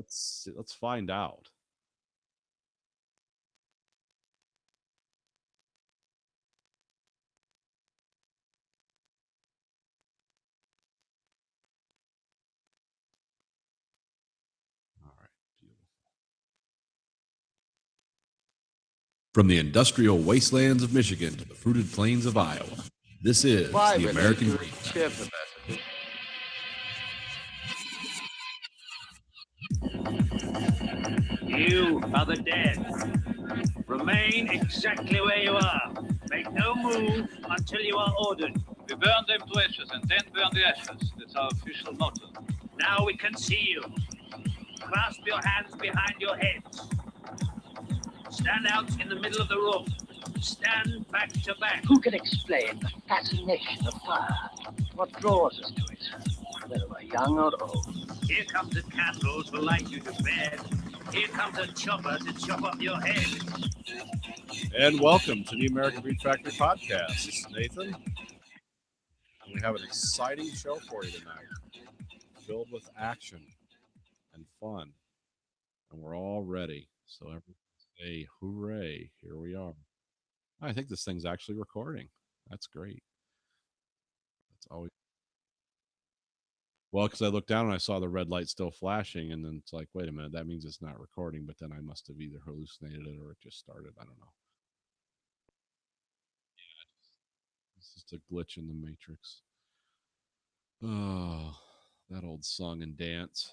Let's find out. All right, beautiful. From the industrial wastelands of Michigan to the fruited plains of Iowa, this is the American Green. You are the dead. Remain exactly where you are. Make no move until you are ordered. We burn them to ashes and then burn the ashes. That's our official motto. Now we can see you. Clasp your hands behind your heads. Stand out in the middle of the room. Stand back to back. Who can explain the fascination of fire? What draws us to it, whether we're young or old? Here comes a candle to light you to bed. Here comes a chopper to chop off your head. And welcome to the American Breed Factory Podcast. This is Nathan. And we have an exciting show for you tonight, filled with action and fun. And we're all ready. So everyone say hooray. Here we are. I think this thing's actually recording. That's great. That's always well, because I looked down and I saw the red light still flashing, and then it's like, wait a minute, that means it's not recording. But then I must have either hallucinated it or it just started. I don't know. It's just a glitch in the matrix. Oh, that old song and dance.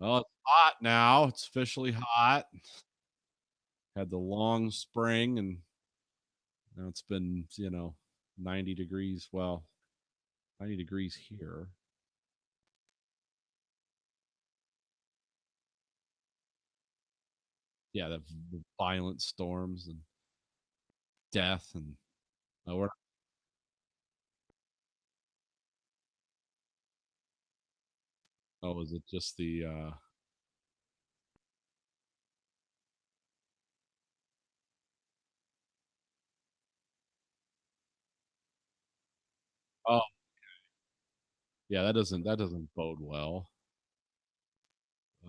Oh, it's hot now. It's officially hot. Had the long spring, and now it's been 90 degrees. Well, 90 degrees here. Yeah, the violent storms and death and we're oh, is it just the oh yeah, that doesn't bode well.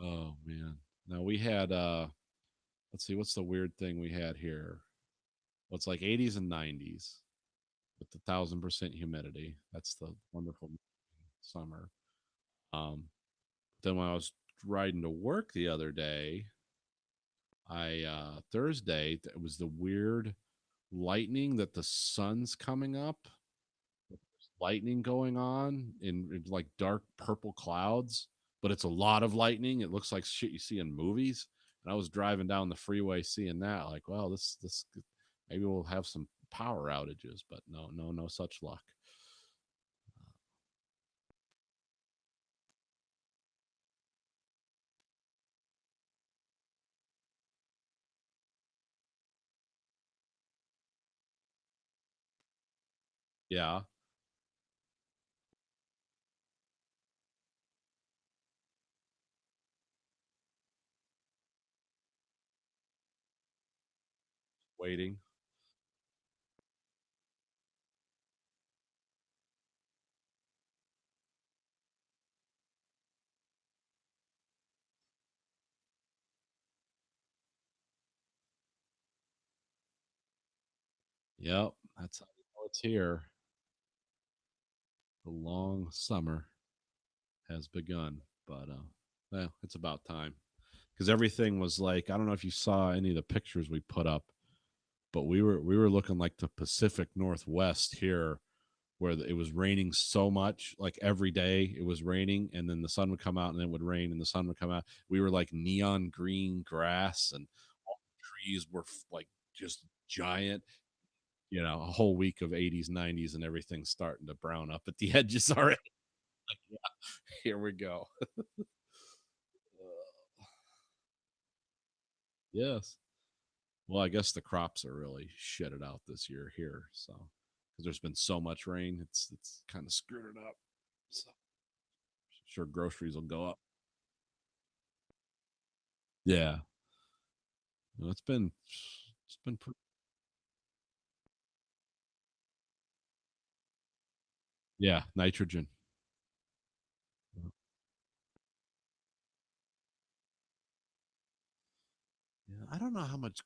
Oh man. Now we had let's see, what's the weird thing we had here? Well, it's like 80s and 90s with the 1,000% humidity. That's the wonderful summer. Then when I was riding to work the other day, I Thursday, it was the weird lightning that the sun's coming up. Lightning going on in like dark purple clouds, but it's a lot of lightning. It looks like shit you see in movies. And I was driving down the freeway seeing that, like, well, this maybe we'll have some power outages, but no such luck. Yeah, waiting. Yep, that's how you know it's here. The long summer has begun, but well, it's about time because everything was like, I don't know if you saw any of the pictures we put up, but we were looking like the Pacific Northwest here, where it was raining so much, like every day it was raining, and then the sun would come out, and then it would rain, and the sun would come out. We were like neon green grass, and all the trees were like just giant. A whole week of 80s, 90s, and everything's starting to brown up at the edges already. Like, yeah, here we go. Yes. Well, I guess the crops are really shitted out this year here, so because there's been so much rain, it's kind of screwed it up. So sure, groceries will go up. Yeah, no, it's been yeah, nitrogen. I don't know how much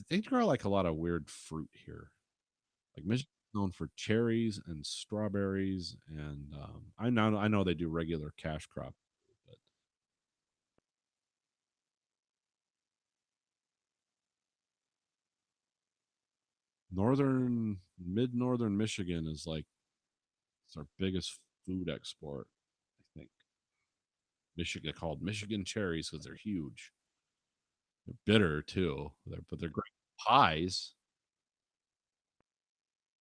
they grow like a lot of weird fruit here. Like Michigan's known for cherries and strawberries, and I know they do regular cash crop, but mid northern Michigan is like it's our biggest food export. I think Michigan called Michigan cherries because they're huge. They're bitter too, but they're great pies.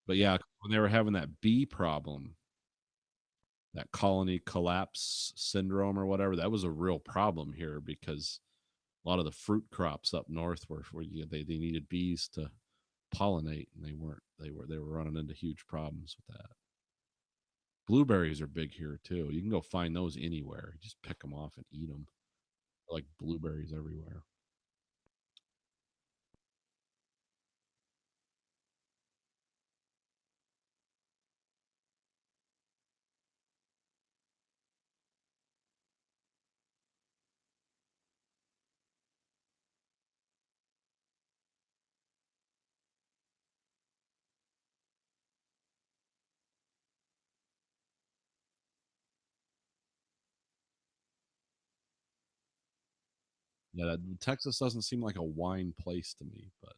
But yeah, when they were having that bee problem, that colony collapse syndrome or whatever, that was a real problem here because a lot of the fruit crops up north they needed bees to pollinate, and they were running into huge problems with that. Blueberries are big here too. You can go find those anywhere. You just pick them off and eat them. Like blueberries everywhere. Yeah, Texas doesn't seem like a wine place to me, but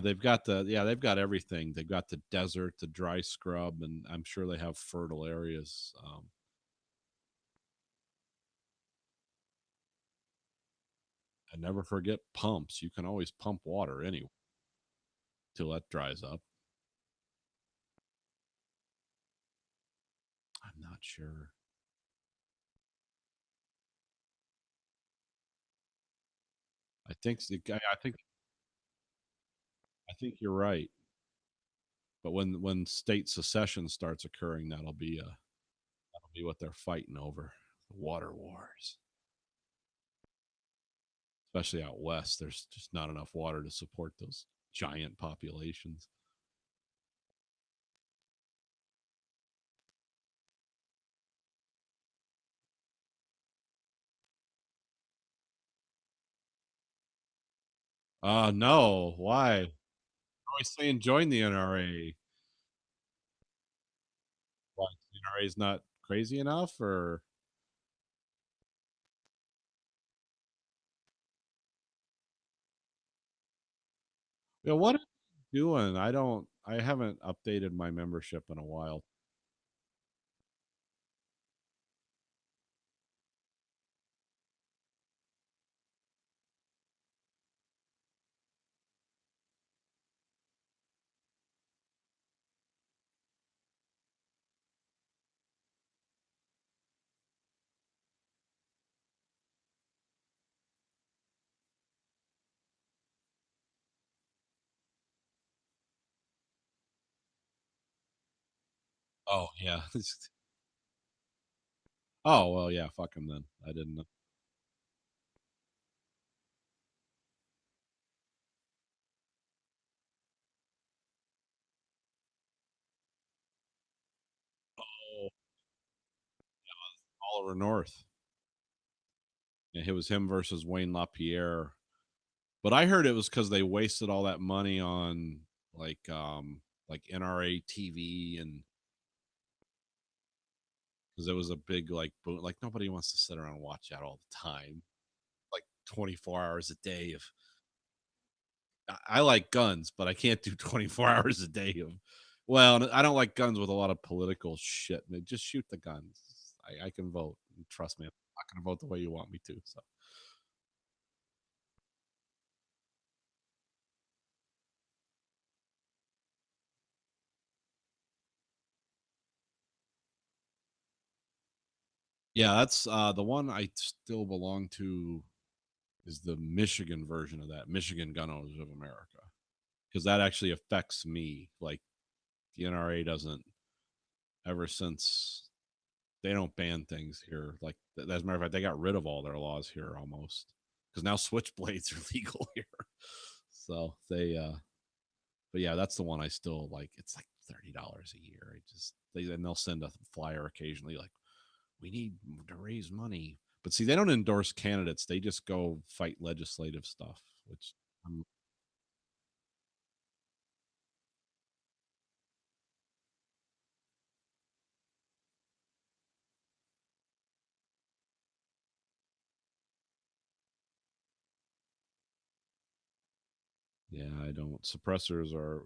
they've got everything. They've got the desert, the dry scrub, and I'm sure they have fertile areas. And never forget pumps. You can always pump water anyway till that dries up. I'm not sure. I think you're right. But when state secession starts occurring, that'll be what they're fighting over. The water wars. Especially out west, there's just not enough water to support those giant populations. No. Why? Always saying join the NRA. Why the NRA is not crazy enough, or what are you doing? I haven't updated my membership in a while. Oh yeah. Oh well, yeah. Fuck him then. I didn't know. Oh, Oliver North. Yeah, it was him versus Wayne LaPierre. But I heard it was because they wasted all that money on like like NRA TV, and because it was a big like nobody wants to sit around and watch that all the time, like 24 hours a day of. I like guns, but I can't do 24 hours a day of. Well, I don't like guns with a lot of political shit. Just shoot the guns. I can vote. Trust me, I'm not going to vote the way you want me to. So yeah, that's the one I still belong to is the Michigan version of that, Michigan Gun Owners of America, because that actually affects me. Like the NRA doesn't, ever since they don't ban things here. Like as a matter of fact, they got rid of all their laws here almost because now switchblades are legal here. So but yeah, that's the one I still like. It's like $30 a year. And they'll send a flyer occasionally like, we need to raise money. But see, they don't endorse candidates. They just go fight legislative stuff, which um, yeah, I don't. Suppressors are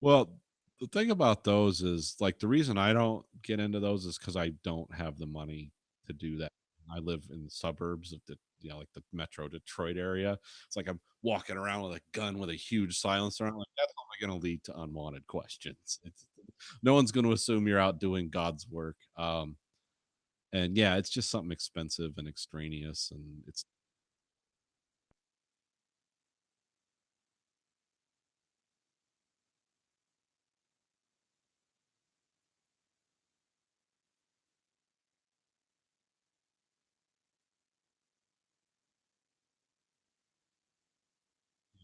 well. The thing about those is like the reason I don't get into those is because I don't have the money to do that. I live in the suburbs of the like the Metro Detroit area. It's like I'm walking around with a gun with a huge silencer. I'm like, that's only going to lead to unwanted questions. No one's going to assume you're out doing God's work. And yeah, it's just something expensive and extraneous, and it's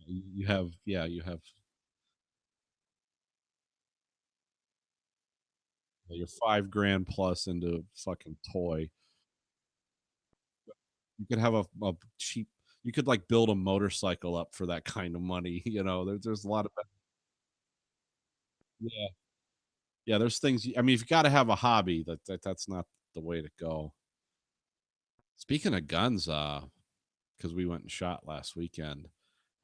you have yeah you have your 5 grand plus into a fucking toy. You could have a cheap. You could like build a motorcycle up for that kind of money. There's a lot of yeah yeah. There's things. I mean, if you got to have a hobby, that's not the way to go. Speaking of guns, because we went and shot last weekend,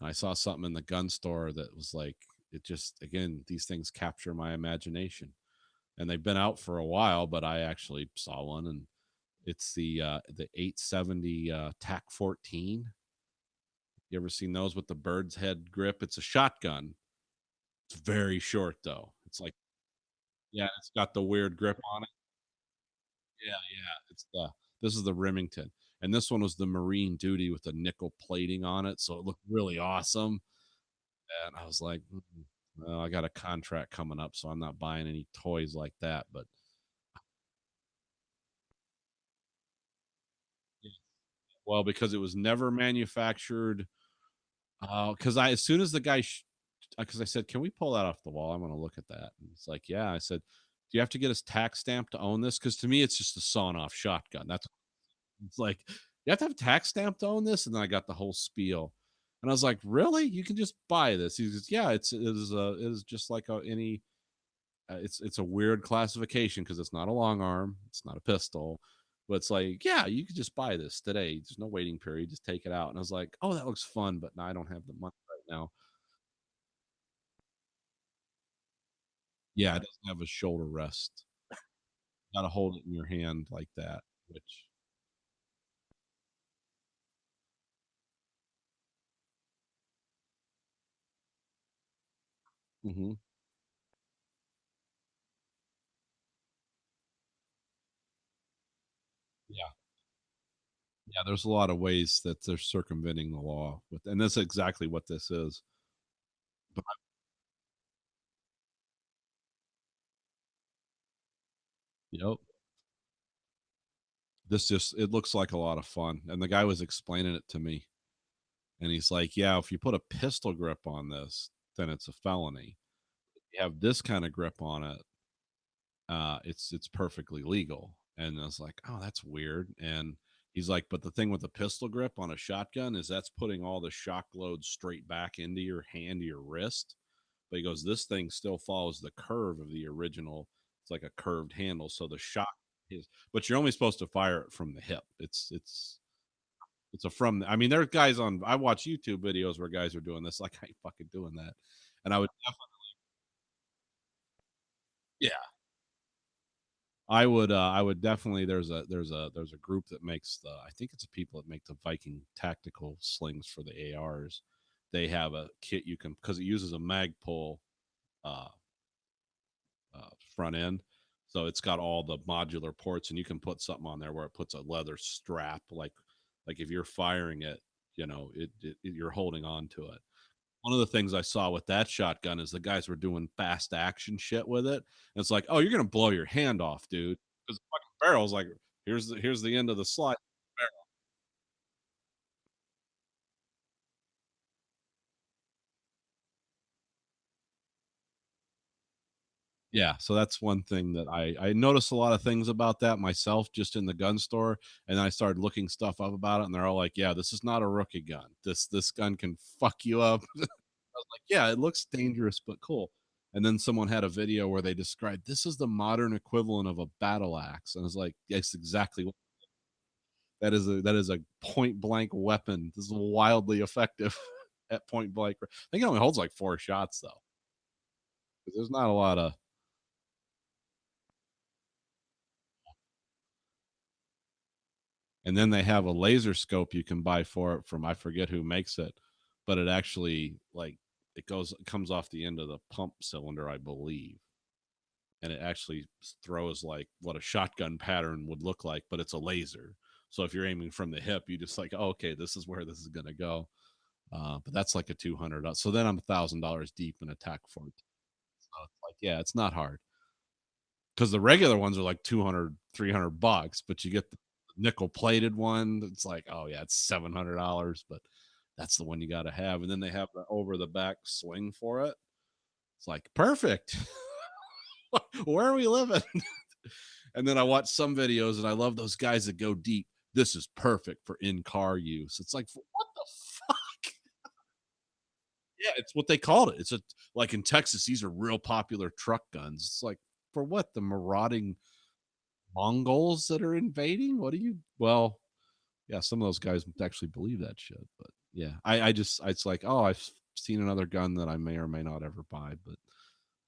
and I saw something in the gun store that was like it just again these things capture my imagination, and they've been out for a while, but I actually saw one, and it's the 870 TAC 14. You ever seen those with the bird's head grip? It's a shotgun. It's very short though. It's like yeah, it's got the weird grip on it. Yeah, yeah. It's the this is the Remington, and this one was the Marine Duty with the nickel plating on it, so it looked really awesome. And I was like, well, I got a contract coming up, so I'm not buying any toys like that. But yeah, well, because it was never manufactured. Because I as soon as the guy, because I said, can we pull that off the wall? I want to look at that. And it's like, yeah. I said, do you have to get his tax stamp to own this? Because to me, it's just a sawn off shotgun. That's it's like you have to have tax stamp to own this. And then I got the whole spiel, and I was like, really? You can just buy this? He goes, yeah. It is just like any. It's a weird classification because it's not a long arm, it's not a pistol, but it's like, yeah, you could just buy this today. There's no waiting period. Just take it out. And I was like, oh, that looks fun, but no, I don't have the money right now. Yeah, it doesn't have a shoulder rest. Got to hold it in your hand like that. Which, hmm yeah, yeah. There's a lot of ways that they're circumventing the law with, and that's exactly what this is. But yep, this just it looks like a lot of fun. And the guy was explaining it to me, and he's like, yeah, if you put a pistol grip on this, then it's a felony. You have this kind of grip on it, it's perfectly legal. And I was like, oh, that's weird. And he's like, but the thing with the pistol grip on a shotgun is that's putting all the shock load straight back into your hand, to your wrist. But he goes, this thing still follows the curve of the original. It's like a curved handle, so the shock is. But you're only supposed to fire it from the hip. It's a from. I mean, there are guys on. I watch YouTube videos where guys are doing this. Like I ain't fucking doing that. And I would yeah, I would definitely there's a group that makes the I think it's the people that make the Viking tactical slings for the ARs. They have a kit you can because it uses a Magpul uh, front end, so it's got all the modular ports, and you can put something on there where it puts a leather strap, like if you're firing it, you're holding on to it. One of the things I saw with that shotgun is the guys were doing fast action shit with it. And it's like, oh, you're gonna blow your hand off, dude. Because the fucking barrel's like, here's the end of the slide. Yeah, so that's one thing that I noticed a lot of things about that myself just in the gun store, and then I started looking stuff up about it, and they're all like, "Yeah, this is not a rookie gun. This gun can fuck you up." I was like, "Yeah, it looks dangerous but cool." And then someone had a video where they described this is the modern equivalent of a battle axe, and I was like, "Yes, exactly what that is a point blank weapon. This is wildly effective at point blank." I think it only holds like 4 shots though. 'Cause there's not a lot of. And then they have a laser scope you can buy for it from I forget who makes it, but it actually like it comes off the end of the pump cylinder, I believe. And it actually throws like what a shotgun pattern would look like, but it's a laser. So if you're aiming from the hip, you just like, oh, okay, this is where this is gonna go. But that's like a 200. So then I'm $1,000 deep in attack for it. So it's like, yeah, it's not hard because the regular ones are like 200, $300, but you get the nickel plated one. It's like, oh yeah, it's $700, but that's the one you got to have. And then they have the over the back swing for it. It's like perfect. Where are we living? And then I watch some videos and I love those guys that go deep. This is perfect for in car use. It's like, what the fuck? Yeah, it's what they called it. It's a like in Texas, these are real popular truck guns. It's like for what the marauding Mongols that are invading? What do you well, yeah, some of those guys actually believe that shit, but yeah, I just it's like, oh, I've seen another gun that I may or may not ever buy, but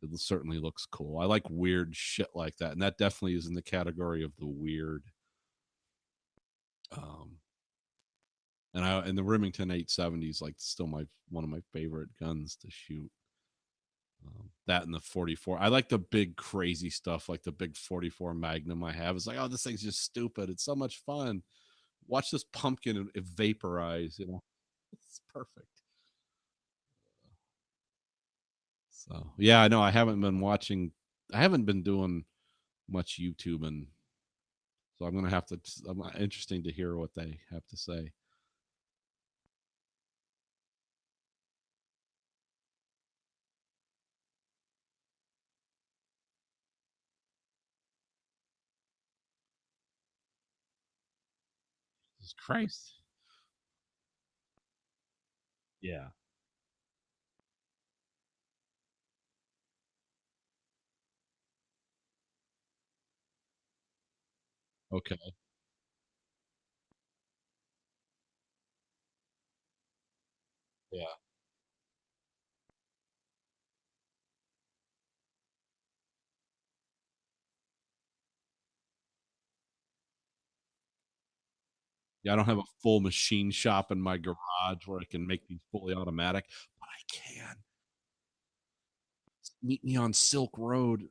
it certainly looks cool. I like weird shit like that, and that definitely is in the category of the weird. Um, and the Remington 870 is like still my one of my favorite guns to shoot. That and the 44. I like the big crazy stuff, like the big 44 Magnum I have. It's like, oh, this thing's just stupid. It's so much fun. Watch this pumpkin vaporize. It's perfect. So yeah, I know. I haven't been watching. I haven't been doing much YouTube, and so I'm gonna have to. I'm interesting to hear what they have to say. Jesus Christ. Yeah. Okay. Yeah. Yeah. I don't have a full machine shop in my garage where I can make these fully automatic, but I can. Meet me on Silk Road.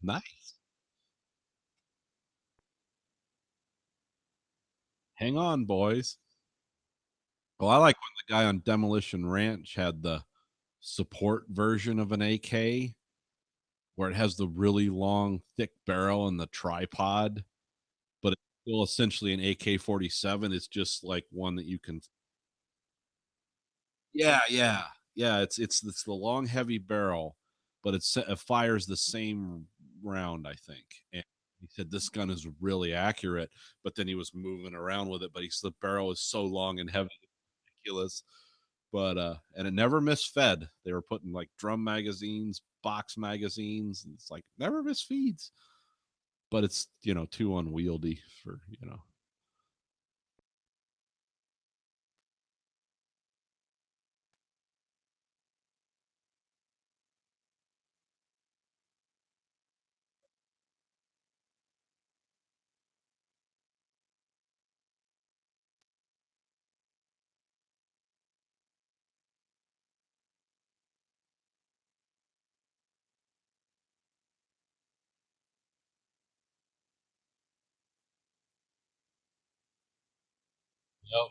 Nice. Hang on, boys. Well, I like when the guy on Demolition Ranch had the support version of an AK where it has the really long, thick barrel and the tripod, but it's still essentially an AK-47. It's just like one that you can. Yeah, yeah, yeah. It's the long, heavy barrel, but it fires the same round, I think. And he said this gun is really accurate, but then he was moving around with it. But the barrel is so long and heavy, ridiculous. But and it never misfed. They were putting like drum magazines, box magazines, and it's like never misfeeds. But it's too unwieldy for. Yep.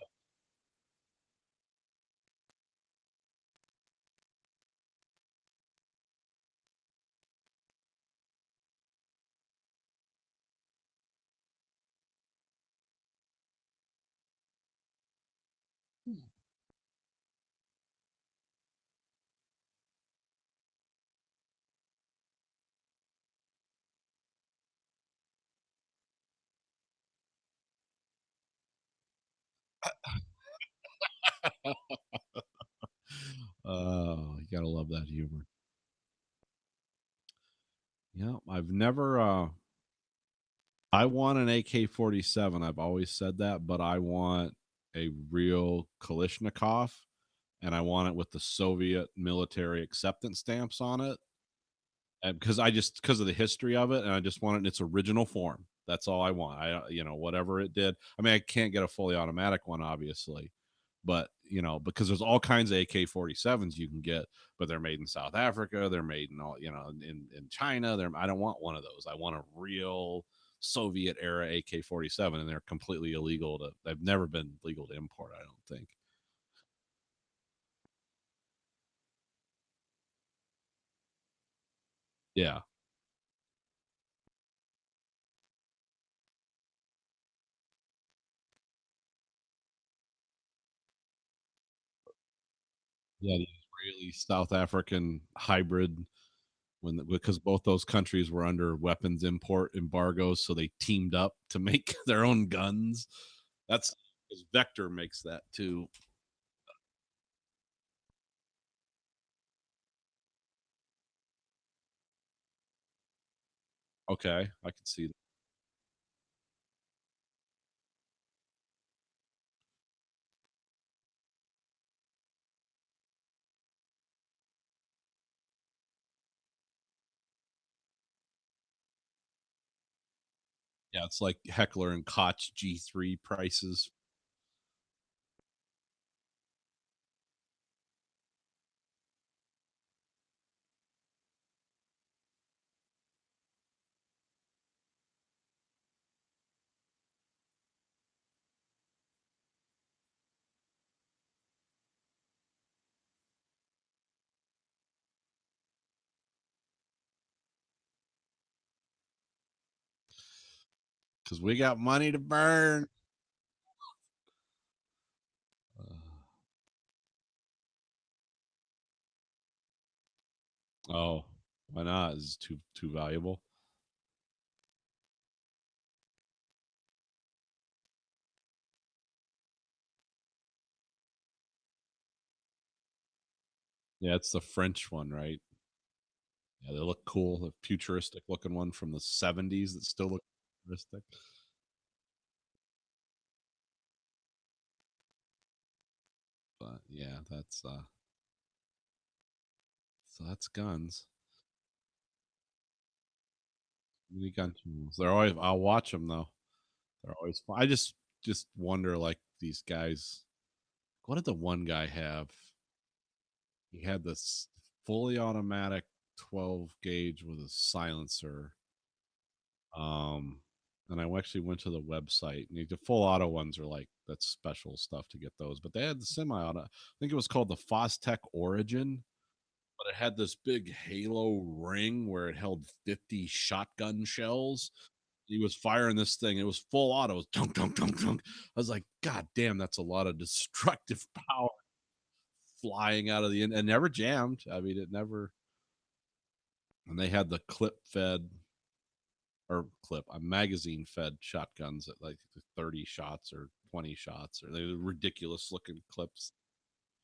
Oh, you gotta love that humor. Yeah, I've never. I want an AK-47. I've always said that, but I want a real Kalashnikov, and I want it with the Soviet military acceptance stamps on it. And because of the history of it, and I just want it in its original form. That's all I want. Whatever it did. I mean, I can't get a fully automatic one, obviously, but because there's all kinds of AK-47s you can get, but they're made in South Africa, they're made in in China. I don't want one of those. I want a real Soviet era AK-47, and they're completely illegal to. They've never been legal to import. I don't think. Yeah, yeah, the Israeli South African hybrid because both those countries were under weapons import embargoes, so they teamed up to make their own guns. That's because Vector makes that too. Okay, I can see that. Yeah, it's like Heckler and Koch G3 prices. Because we got money to burn. Uh, oh, why not? Is it too valuable? Yeah, it's the French one, right? Yeah, they look cool. The futuristic looking one from the 70s that still look futuristic. But yeah, that's guns. Mini gun channels. They're always. I'll watch them though. They're always fun. I just wonder, like these guys. What did the one guy have? He had this fully automatic 12 gauge with a silencer. Um, and I actually went to the website. And the full auto ones are like that's special stuff to get those. But they had the semi-auto. I think it was called the Fostech Origin, but it had this big halo ring where it held 50 shotgun shells. He was firing this thing. It was full auto. It was dunk, dunk, dunk, dunk. I was like, God damn, that's a lot of destructive power flying out of the end and never jammed. I mean, it never. And they had the clip fed or clip, a magazine fed shotguns at like 30 shots or 20 shots, or they were ridiculous looking clips.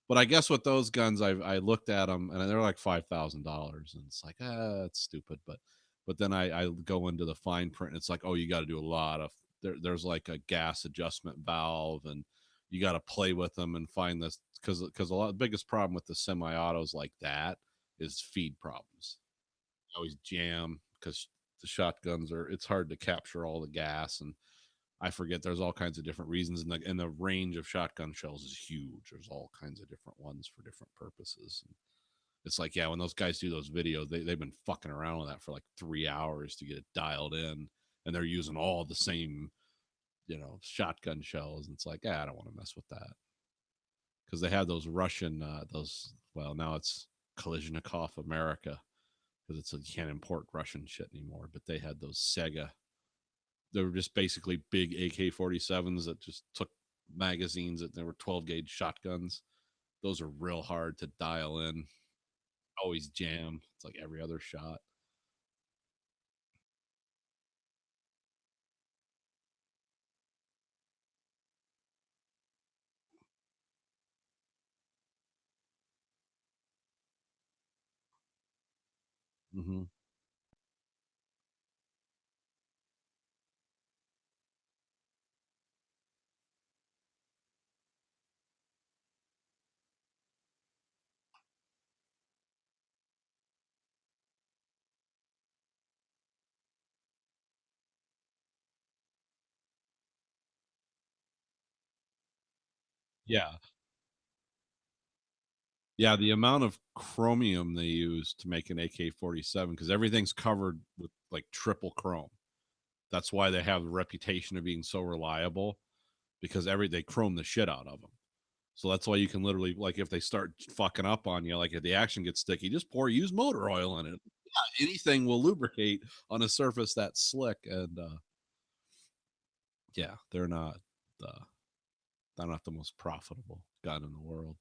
But I guess with those guns, I looked at them and they're like $5,000, and it's like it's stupid. But then I go into the fine print, and it's like, oh, you got to do a lot of there's like a gas adjustment valve, and you got to play with them and find this because a lot the biggest problem with the semi-autos like that is feed problems. They always jam because the shotguns are it's hard to capture all the gas, and I forget there's all kinds of different reasons, and the range of shotgun shells is huge. There's all kinds of different ones for different purposes. And it's like, yeah, when those guys do those videos, they've been fucking around with that for like 3 hours to get it dialed in, and they're using all the same, shotgun shells. And it's like, I don't want to mess with that because they had those Russian, well, now it's Kalashnikov America because you can't import Russian shit anymore. But they had those Sega. They were just basically big AK-47s that just took magazines that they were 12 gauge shotguns. Those are real hard to dial in. Always jam. It's like every other shot. Hmm. Yeah. Yeah, the amount of chromium they use to make an AK-47 because everything's covered with like triple chrome. That's why they have the reputation of being so reliable because they chrome the shit out of them. So that's why you can literally, like, if they start fucking up on you, like if the action gets sticky, just use motor oil in it. Yeah, anything will lubricate on a surface that's slick. And yeah, uh, they're not the most profitable gun in the world.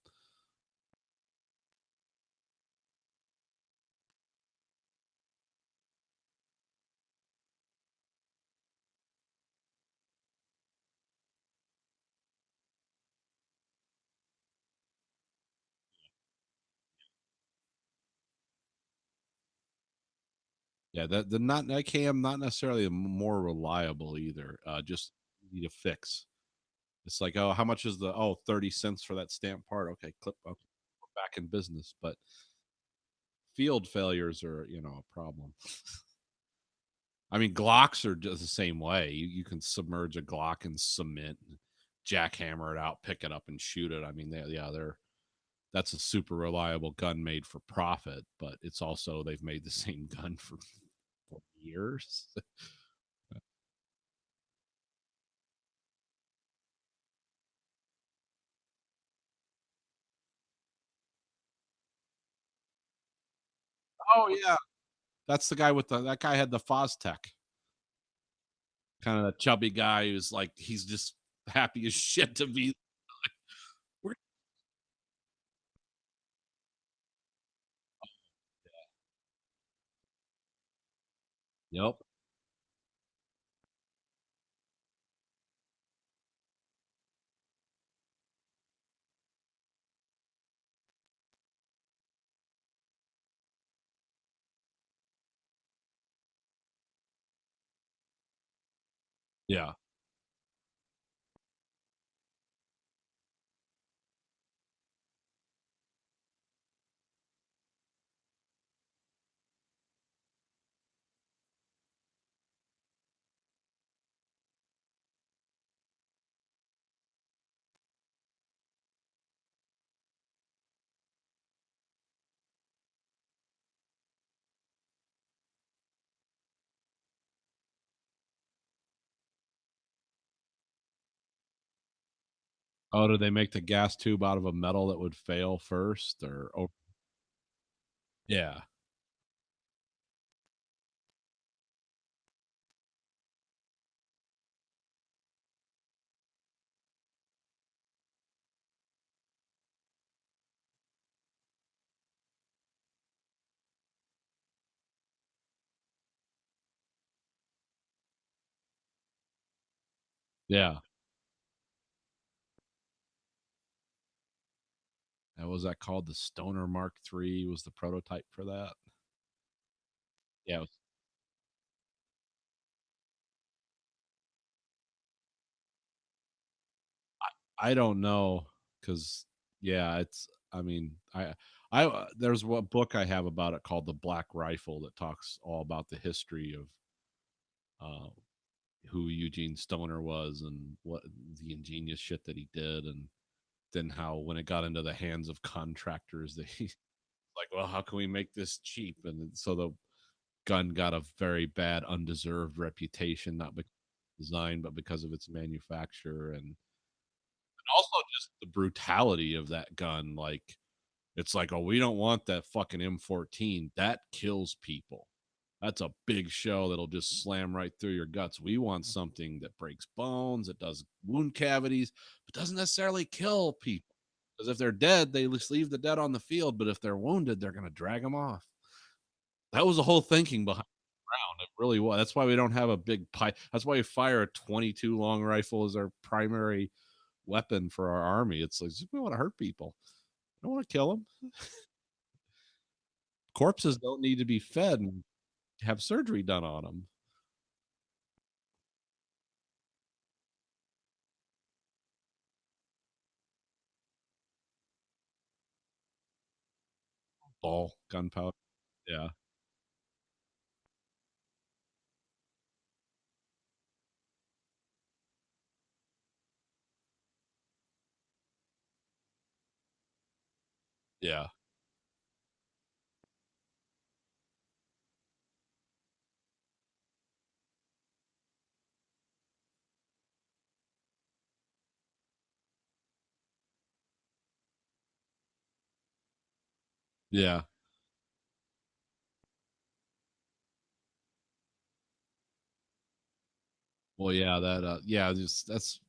Yeah, the not IKM not necessarily more reliable either. Just need to fix. It's like, oh, how much is the 30 cents for that stamp part? Okay, clip up, we're back in business. But field failures are, a problem. I mean, Glocks are just the same way. You can submerge a Glock in cement, and jackhammer it out, pick it up, and shoot it. I mean, that's a super reliable gun made for profit, but it's also they've made the same gun for years. Oh yeah, that's the guy with that guy had the Foztech, kind of a chubby guy who's like he's just happy as shit to be. We're- Yep. Yeah. Oh, did they make the gas tube out of a metal that would fail first, or oh, yeah, yeah. And was that called the Stoner Mark III? Was the prototype for that? Yeah, I don't know because yeah, it's. I mean, there's what book I have about it called the Black Rifle that talks all about the history of uh, who Eugene Stoner was and what the ingenious shit that he did, and then how when it got into the hands of contractors, they like, well, how can we make this cheap? And so the gun got a very bad, undeserved reputation, not because design, but because of its manufacture and also just the brutality of that gun. Like, it's like, oh, we don't want that fucking M14. That kills people. That's a big show that'll just slam right through your guts. We want something that breaks bones, that does wound cavities, but doesn't necessarily kill people. Because if they're dead, they just leave the dead on the field. But if they're wounded, they're going to drag them off. That was the whole thinking behind the round. It really was. That's why we don't have a big pipe. That's why we fire a 22 long rifle as our primary weapon for our army. It's like we want to hurt people. I don't want to kill them. Corpses don't need to be fed and have surgery done on them. Ball, gunpowder. Yeah. Yeah. Yeah. Well, yeah, yeah, just that's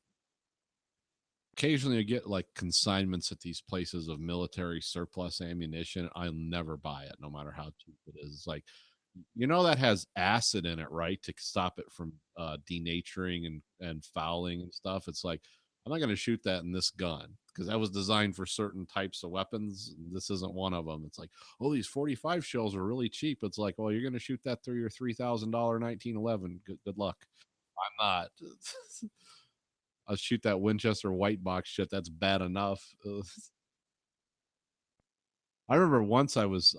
occasionally I get like consignments at these places of military surplus ammunition. I'll never buy it, no matter how cheap it is. It's like, that has acid in it, right, to stop it from denaturing and fouling and stuff. It's like I'm not going to shoot that in this gun because that was designed for certain types of weapons. This isn't one of them. It's like, oh, these 45 shells are really cheap. It's like, well, you're going to shoot that through your $3,000 1911. Good luck. I'm not. I'll shoot that Winchester white box shit. That's bad enough. I remember once I was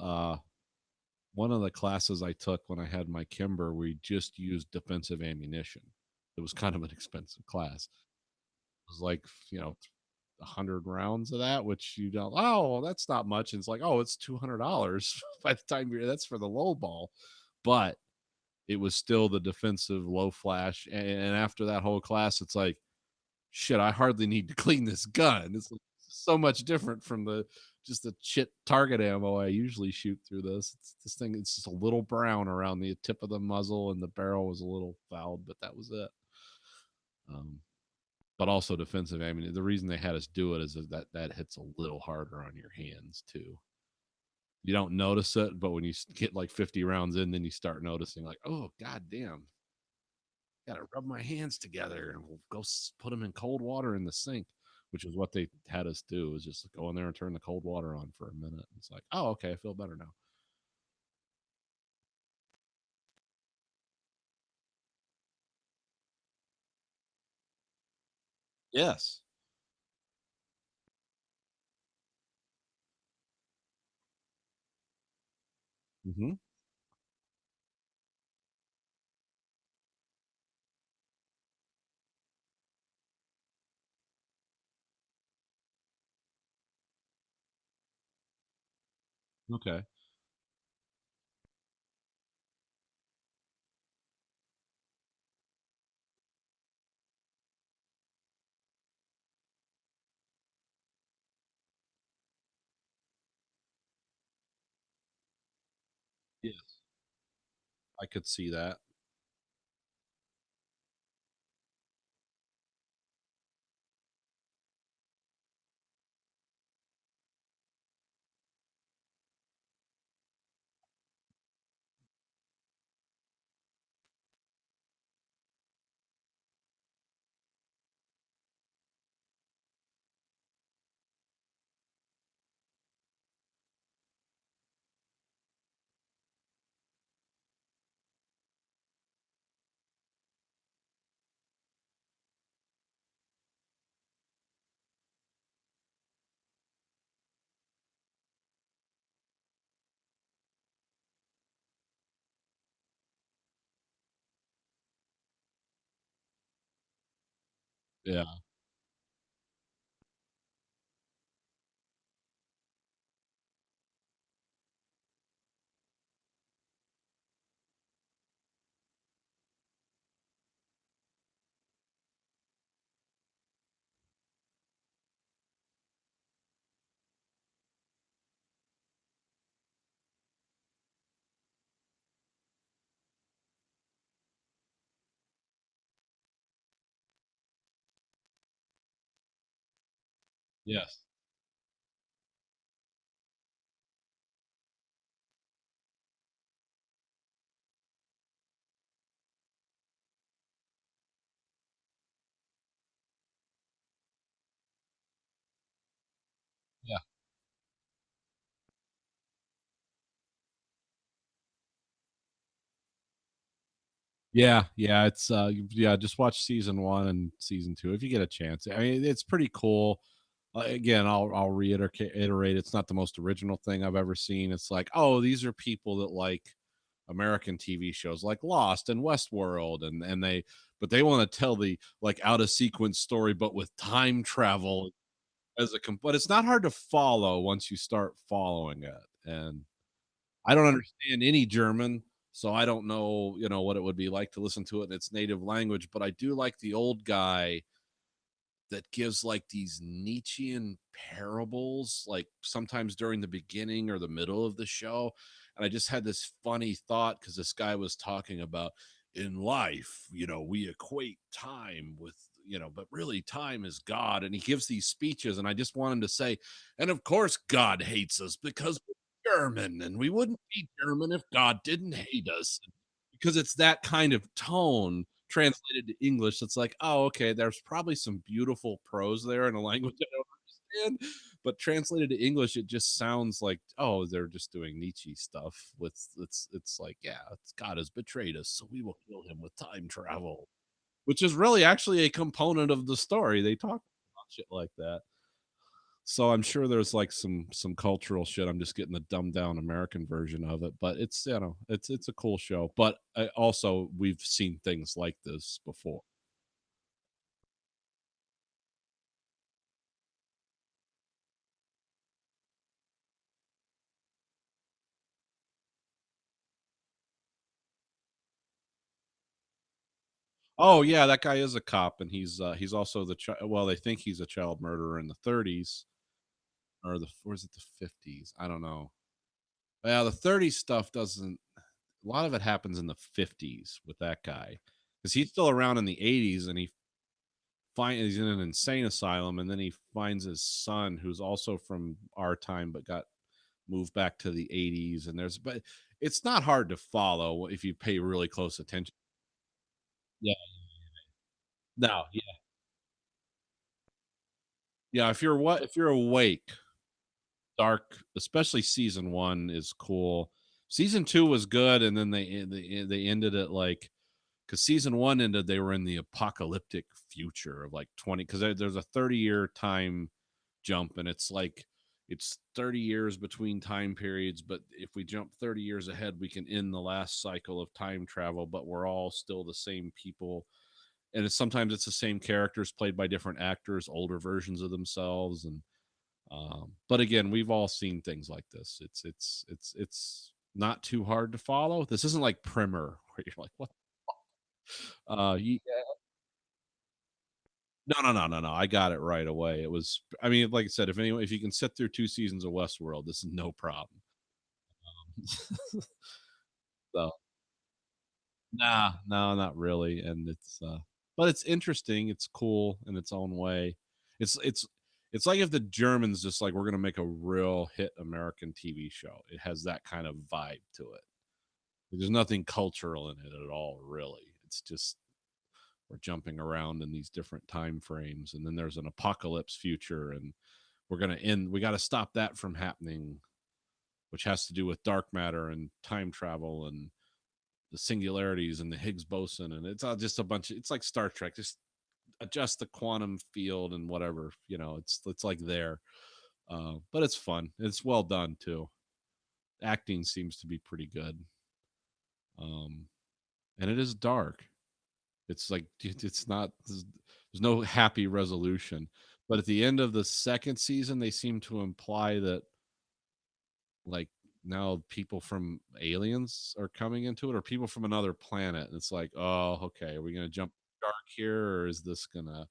one of the classes I took when I had my Kimber, we just used defensive ammunition. It was kind of an expensive class. It was like, 100 rounds of that, which you don't, oh, that's not much. And it's like, oh, it's $200 by the time that's for the low ball. But it was still the defensive low flash. And after that whole class, it's like, shit, I hardly need to clean this gun. It's like so much different from the shit target ammo I usually shoot through this. This thing, it's just a little brown around the tip of the muzzle, and the barrel was a little fouled, but that was it. Um, but also defensive ammunition. The reason they had us do it is that hits a little harder on your hands too. You don't notice it, but when you get like 50 rounds in, then you start noticing, like, oh god damn, gotta rub my hands together and we'll go put them in cold water in the sink, which is what they had us do, is just go in there and turn the cold water on for a minute. It's like, oh, okay, I feel better now. Yes. Hmm. Okay. Yes, I could see that. Yeah. Yes. Yeah. Yeah, yeah, yeah, just watch season 1 and season 2 if you get a chance. I mean, it's pretty cool. Again, I'll reiterate, it's not the most original thing I've ever seen. It's like, oh, these are people that like American TV shows like Lost and Westworld, and but they want to tell the like out of sequence story, but with time travel as but it's not hard to follow once you start following it. And I don't understand any German, so I don't know, what it would be like to listen to it in its native language, but I do like the old guy that gives like these Nietzschean parables, like sometimes during the beginning or the middle of the show. And I just had this funny thought because this guy was talking about in life, we equate time with, but really time is God. And he gives these speeches, and I just want him to say, and of course, God hates us because we're German, and we wouldn't be German if God didn't hate us, because it's that kind of tone translated to English. It's like, oh, okay, there's probably some beautiful prose there in a language I don't understand, but translated to English, it just sounds like, oh, they're just doing Nietzsche stuff. With it's like, yeah, God has betrayed us, so we will kill him with time travel, which is really actually a component of the story. They talk about shit like that. So I'm sure there's like some cultural shit. I'm just getting the dumbed down American version of it, but it's it's a cool show. But also we've seen things like this before. Oh yeah, that guy is a cop, and he's also well, they think he's a child murderer in the 30s, or is it the 50s? I don't know. Yeah, the 30s stuff doesn't. A lot of it happens in the 50s with that guy, because he's still around in the 80s, and he's in an insane asylum, and then he finds his son who's also from our time but got moved back to the 80s. And but it's not hard to follow if you pay really close attention. Yeah. No, yeah. Yeah, if you're awake, Dark, especially season 1 is cool. Season 2 was good, and then they ended it like, because season 1 ended, they were in the apocalyptic future of like 20, because there's a 30-year time jump, and it's like it's 30 years between time periods, but if we jump 30 years ahead, we can end the last cycle of time travel, but we're all still the same people. And sometimes it's the same characters played by different actors, older versions of themselves. And but again, we've all seen things like this. It's not too hard to follow. This isn't like Primer where you're like, what? You, no. I got it right away. It was, I mean, like I said, if you can sit through 2 seasons of Westworld, this is no problem. So, nah, no, not really. And but it's interesting. It's cool in its own way. It's it's it's like if the Germans just like, we're gonna make a real hit American TV show. It has that kind of vibe to it. There's nothing cultural in it at all, really. It's just we're jumping around in these different time frames, and then there's an apocalypse future, and we got to stop that from happening, which has to do with dark matter and time travel and the singularities and the Higgs boson. And it's all just a bunch of, it's like Star Trek, just adjust the quantum field and whatever, it's like there. But it's fun, it's well done too. Acting seems to be pretty good. um and it is dark. It's like it's not, there's no happy resolution. But at the end of the second season, they seem to imply that, like, now people from aliens are coming into it, or people from another planet. And it's like, oh, okay, are we gonna jump dark here, or is this gonna?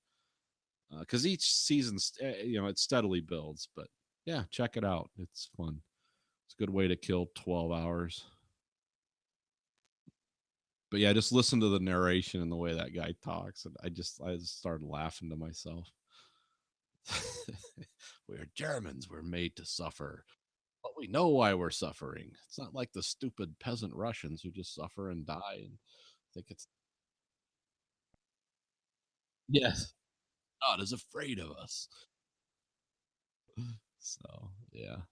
Because each season, it steadily builds. But yeah, check it out. It's fun. It's a good way to kill 12 hours. But yeah, just listen to the narration and the way that guy talks, and I just started laughing to myself. We're Germans. We're made to suffer. But we know why we're suffering. It's not like the stupid peasant Russians who just suffer and die and think it's yes. God is afraid of us. So yeah.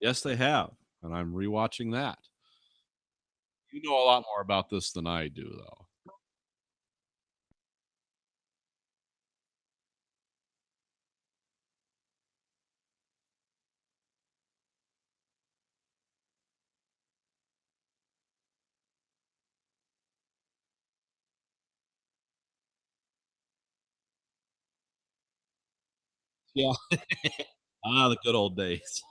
Yes, they have. And I'm rewatching that. You know a lot more about this than I do, though. Yeah. Ah, the good old days.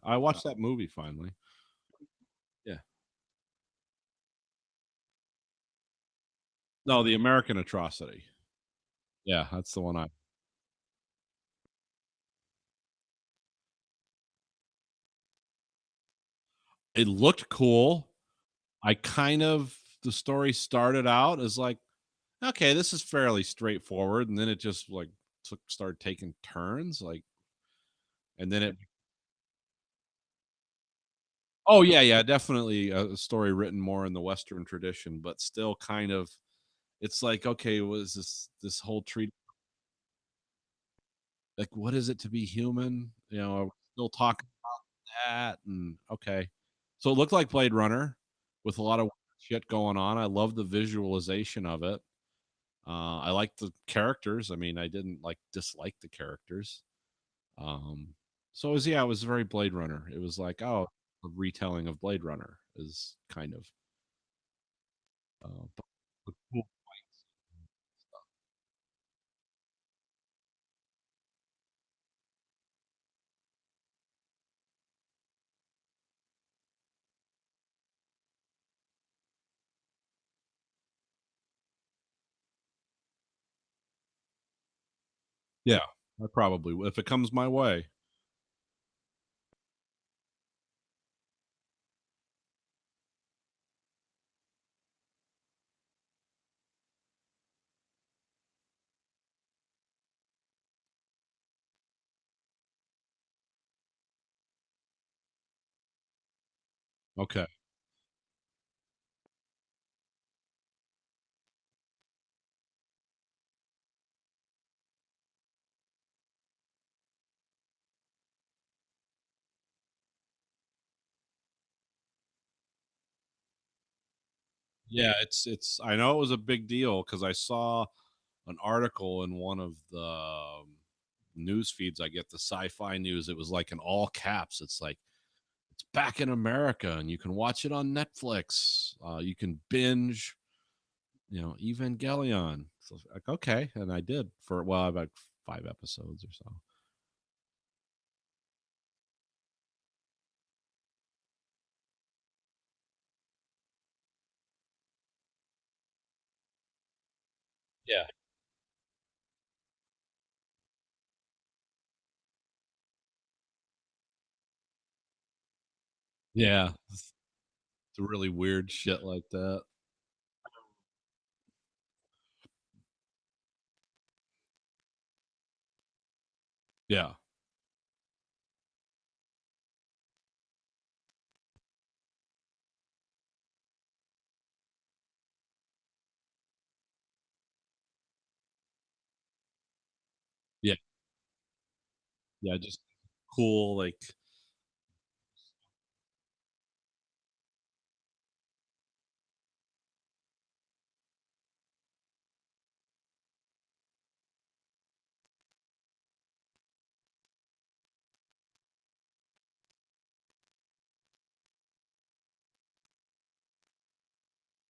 I watched that movie finally. Yeah. No, the American Atrocity. Yeah, that's the one I it looked cool. I kind of the story started out as like, okay, this is fairly straightforward, and then it just like started taking turns, like, and then it. Oh yeah, yeah, definitely a story written more in the Western tradition, but still kind of. It's like, okay, was this whole treat like what is it to be human? You know, are we still talking that and okay. So it looked like Blade Runner with a lot of shit going on. I love the visualization of it. I like the characters. I mean, I didn't like dislike the characters. Um, so it was yeah, it was very Blade Runner. It was like oh, a retelling of Blade Runner is kind of but cool. Yeah, I probably if it comes my way. Okay. Yeah, it's I know it was a big deal because I saw an article in one of the news feeds I get, the sci-fi news. It was like in all caps. It's like it's back in America and you can watch it on Netflix. You can binge, you know, Evangelion. So like okay, and I did for well about 5 episodes or so. Yeah. Yeah, it's really weird shit like that. Yeah, yeah, yeah. Just cool, like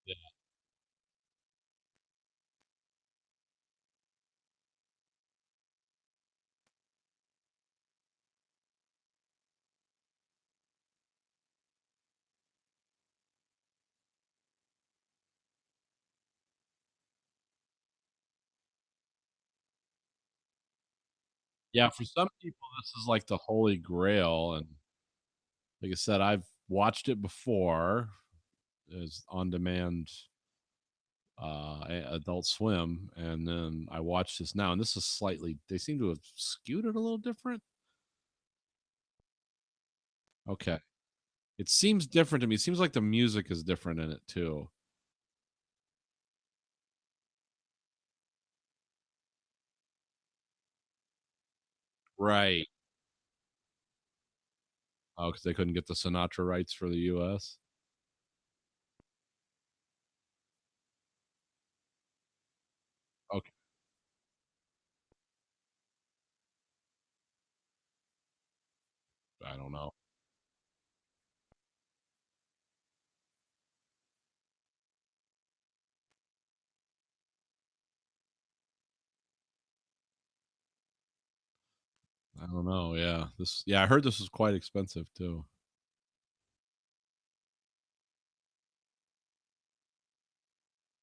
yeah, Yeah, for some people, this is like the holy grail, and like I said, I've watched it before as on demand Adult Swim, and then I watched this now, and this is slightly. They seem to have skewed it a little different. Okay, it seems different to me. It seems like the music is different in it too. Right. Oh, because they couldn't get the Sinatra rights for the U.S. Okay, I don't know. I don't know. Yeah, this. Yeah, I heard this was quite expensive too.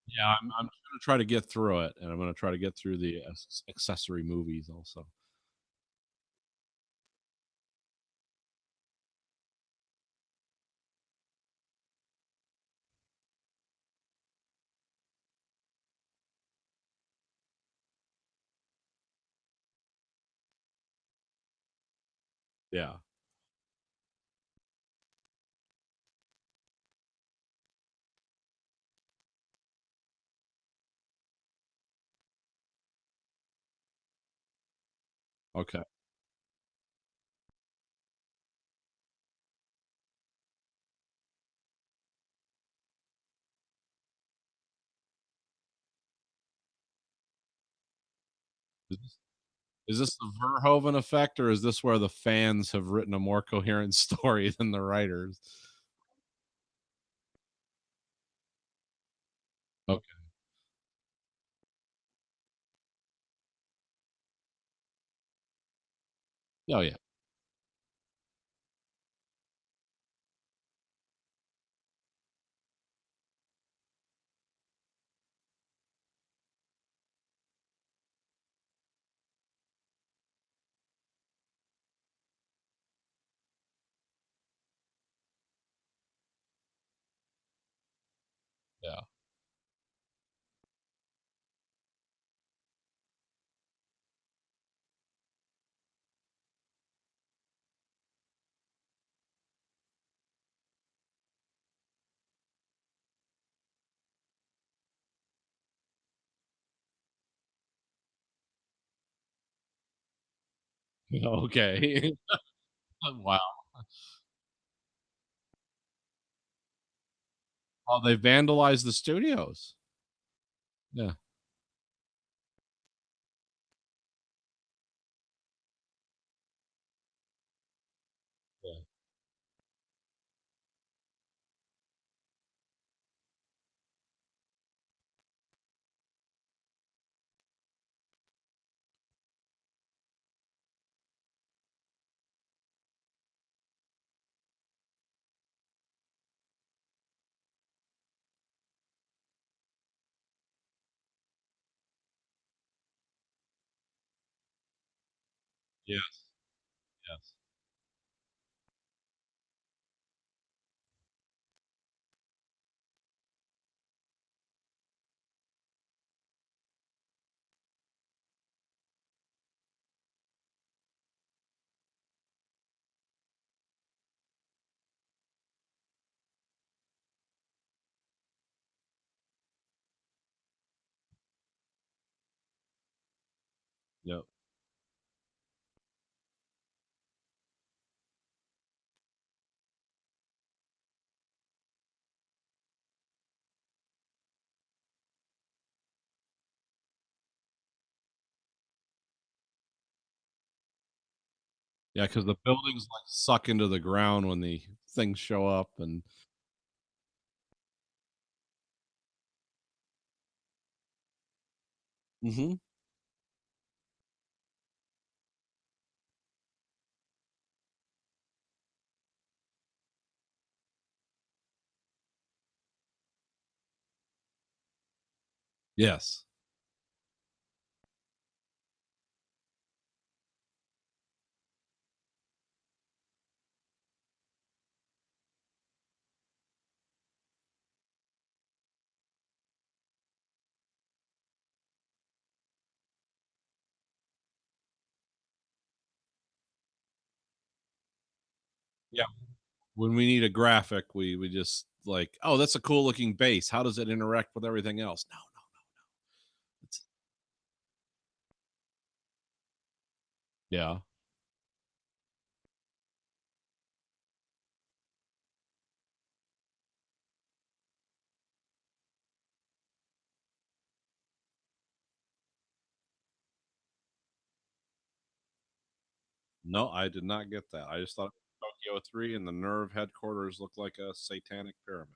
Yeah, I'm gonna try to get through it, and I'm gonna try to get through the accessory movies also. Yeah. Okay. Is this, is this the Verhoeven effect, or is this where the fans have written a more coherent story than the writers? Okay. Oh yeah. Yeah. Okay. Wow. Oh, they vandalized the studios. Yeah. Yeah. Yes. Yes. Yep. Yeah, because the buildings like suck into the ground when the things show up, and hmm. Yes. Yeah. When we need a graphic, we just like, oh, that's a cool looking base. How does it interact with everything else? No, no, it's yeah. No, I did not get that. I just thought Tokyo 3 and the Nerve headquarters looked like a satanic pyramid.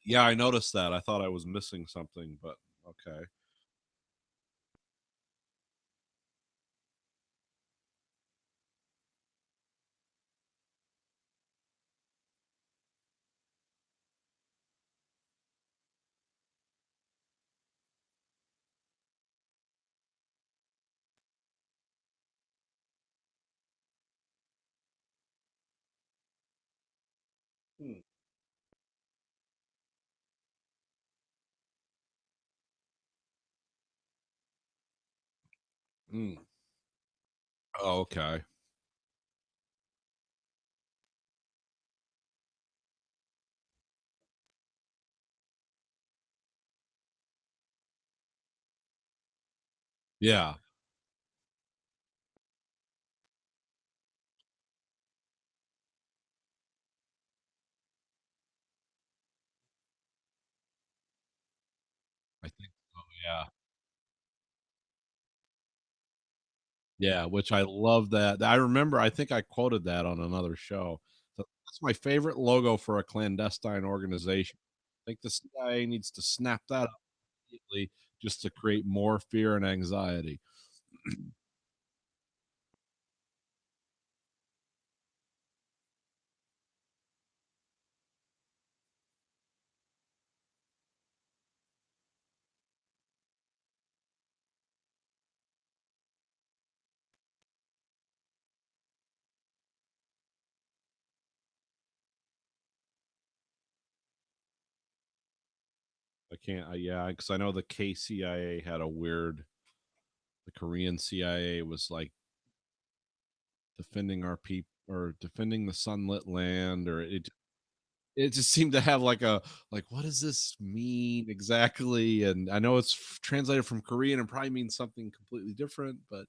Yeah, I noticed that. I thought I was missing something, but okay. Hmm. Mm. Oh, okay. Yeah, I think so. Yeah. Yeah, which I love that. I remember I think I quoted that on another show. That's my favorite logo for a clandestine organization. I think the CIA needs to snap that up immediately just to create more fear and anxiety. I can't yeah, because I know the KCIA had a weird the Korean CIA was like defending our people or defending the sunlit land or it just seemed to have like a like what does this mean exactly, and I know it's translated from Korean and probably means something completely different, but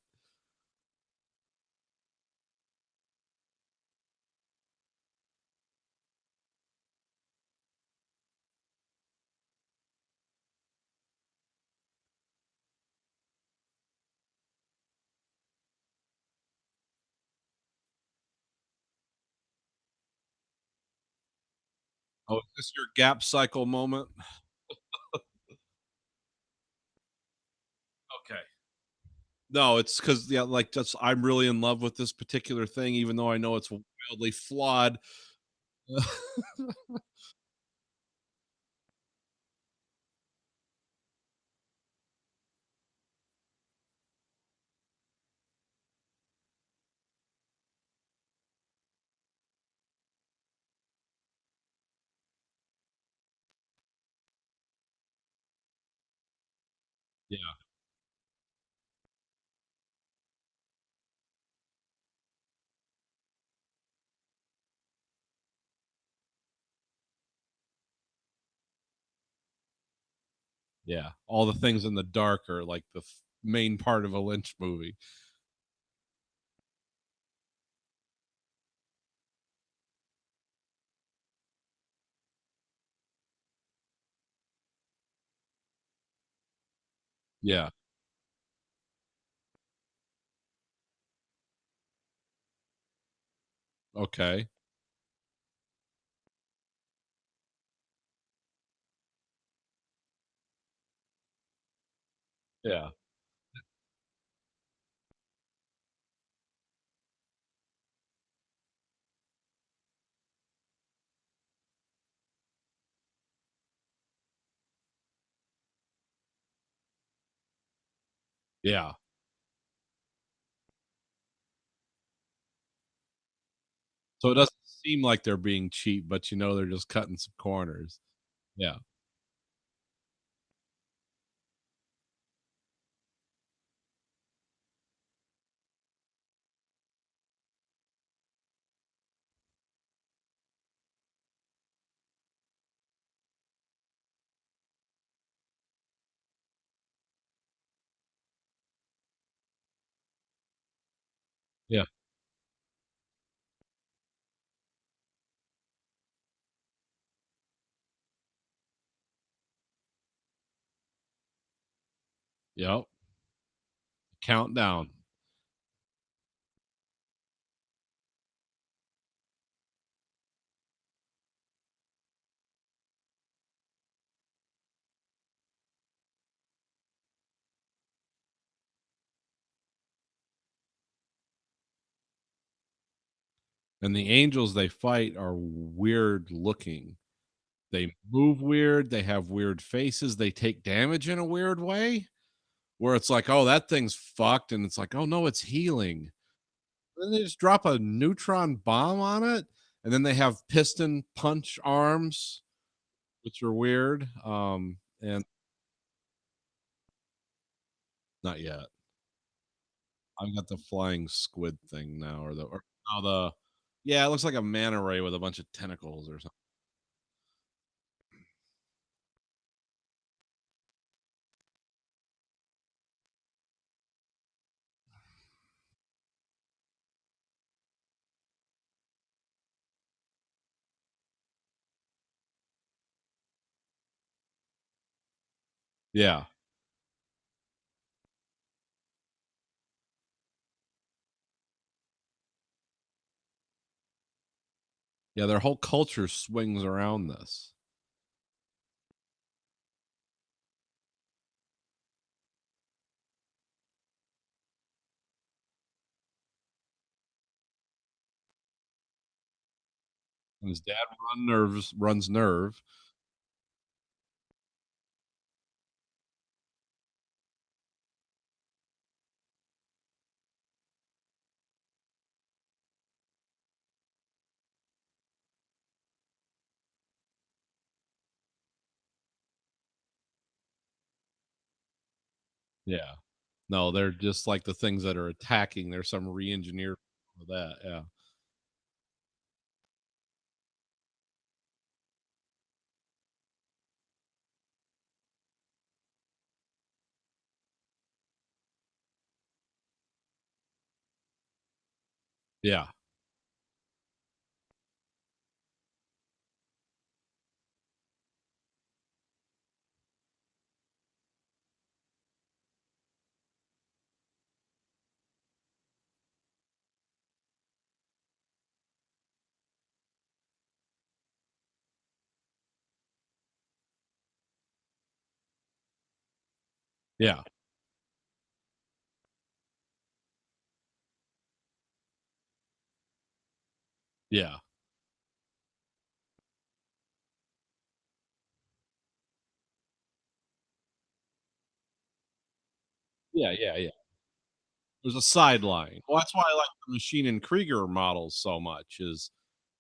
oh, is this your gap cycle moment? Okay. No, it's because yeah, like just I'm really in love with this particular thing, even though I know it's wildly flawed. Yeah, yeah. All the things in the dark are like the main part of a Lynch movie. Yeah. Okay. Yeah. Yeah. So it doesn't seem like they're being cheap, but you know they're just cutting some corners. Yeah. Yeah. Yep. Countdown. And the angels they fight are weird looking. They move weird, they have weird faces, they take damage in a weird way where it's like, "Oh, that thing's fucked," and it's like, "Oh, no, it's healing." Then they just drop a neutron bomb on it, and then they have piston punch arms, which are weird. And not yet. I've got the flying squid thing now, or no, the yeah, it looks like a manta ray with a bunch of tentacles or something. Yeah. Yeah, their whole culture swings around this. And his dad runs Nerve. Yeah. No, they're just like the things that are attacking. There's some re-engineered for that. Yeah. Yeah. Yeah. Yeah. Yeah. Yeah. Yeah. There's a sideline. Well, that's why I like the Machine and Krieger models so much, is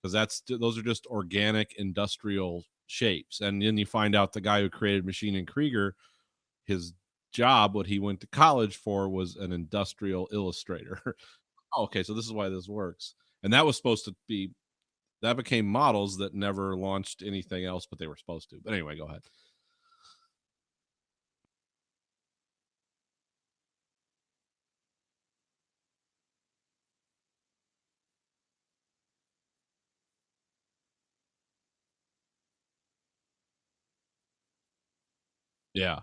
because those are just organic industrial shapes. And then you find out the guy who created Machine and Krieger, his job, what he went to college for, was an industrial illustrator. Oh, okay, so this is why this works. And that was supposed to be that became models that never launched anything else, but they were supposed to. But anyway, go ahead. Yeah.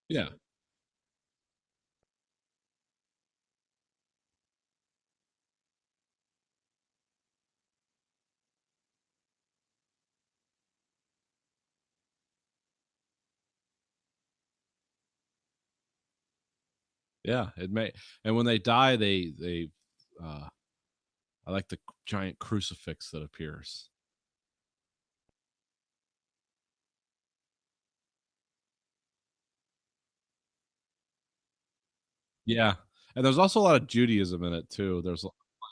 Yeah. Yeah. It may and when they die, they uh I like the giant crucifix that appears. Yeah, and there's also a lot of Judaism in it too. There's a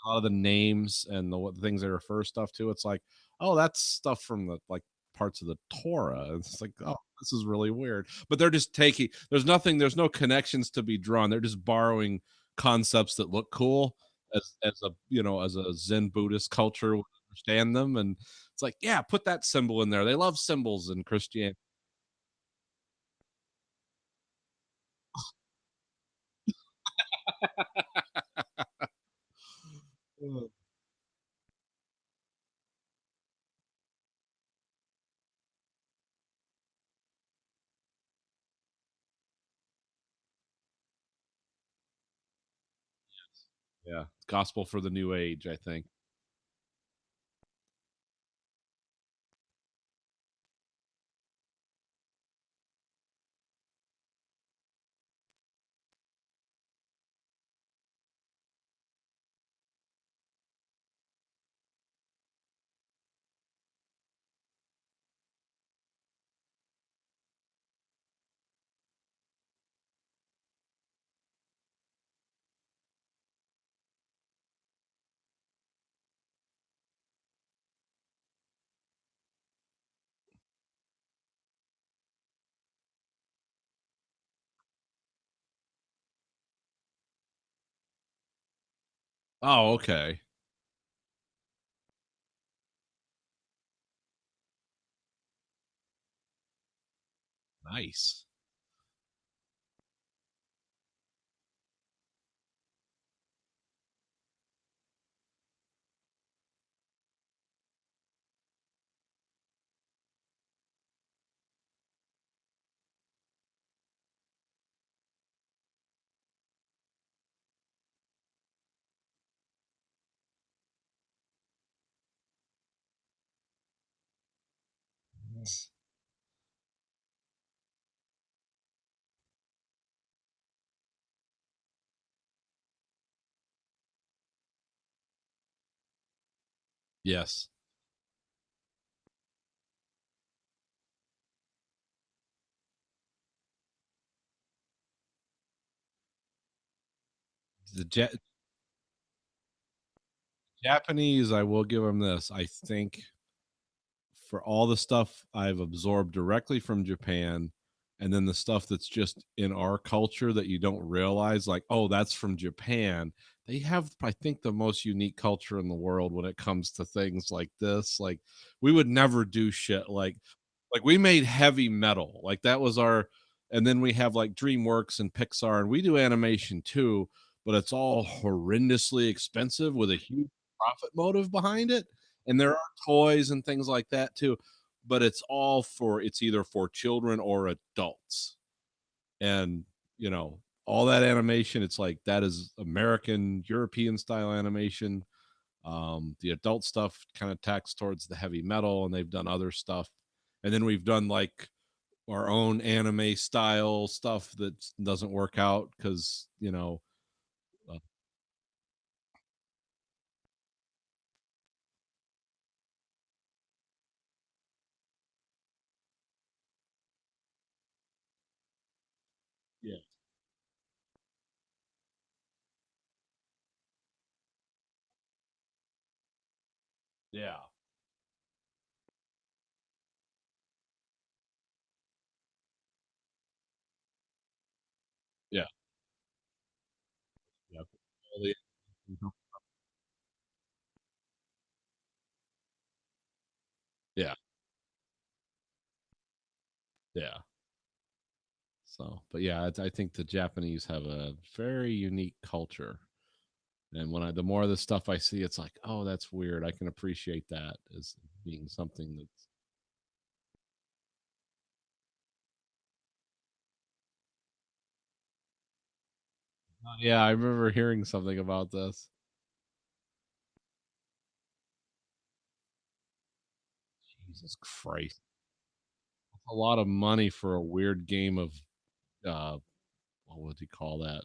lot of the names and the things they refer stuff to. It's like, oh, that's stuff from the like parts of the Torah. It's like, oh, this is really weird. But they're just taking. There's no connections to be drawn. They're just borrowing concepts that look cool as a as a Zen Buddhist culture would understand them, and it's like, yeah, put that symbol in there. They love symbols in Christianity. Yeah, gospel for the new age, I think. Oh, okay. Nice. Yes. The Japanese, I will give them this. I think for all the stuff I've absorbed directly from Japan, and then the stuff that's just in our culture that you don't realize, like, oh, that's from Japan. They have, I think, the most unique culture in the world when it comes to things like this. Like, we would never do shit like we made heavy metal. Like that was our and then we have like DreamWorks and Pixar and we do animation too, but it's all horrendously expensive with a huge profit motive behind it. And there are toys and things like that too, but it's either for children or adults. And, all that animation, it's like that is American, European style animation. The adult stuff kind of tacks towards the heavy metal, and they've done other stuff. And then we've done like our own anime style stuff that doesn't work out because uh, yeah, yeah, yeah, yeah, totally. Mhm. Yeah, yeah. So, but yeah, I think the Japanese have a very unique culture. And the more of the stuff I see, it's like, oh, that's weird. I can appreciate that as being something that's, yeah, I remember hearing something about this. Jesus Christ. A lot of money for a weird game of, uh, what would you call that?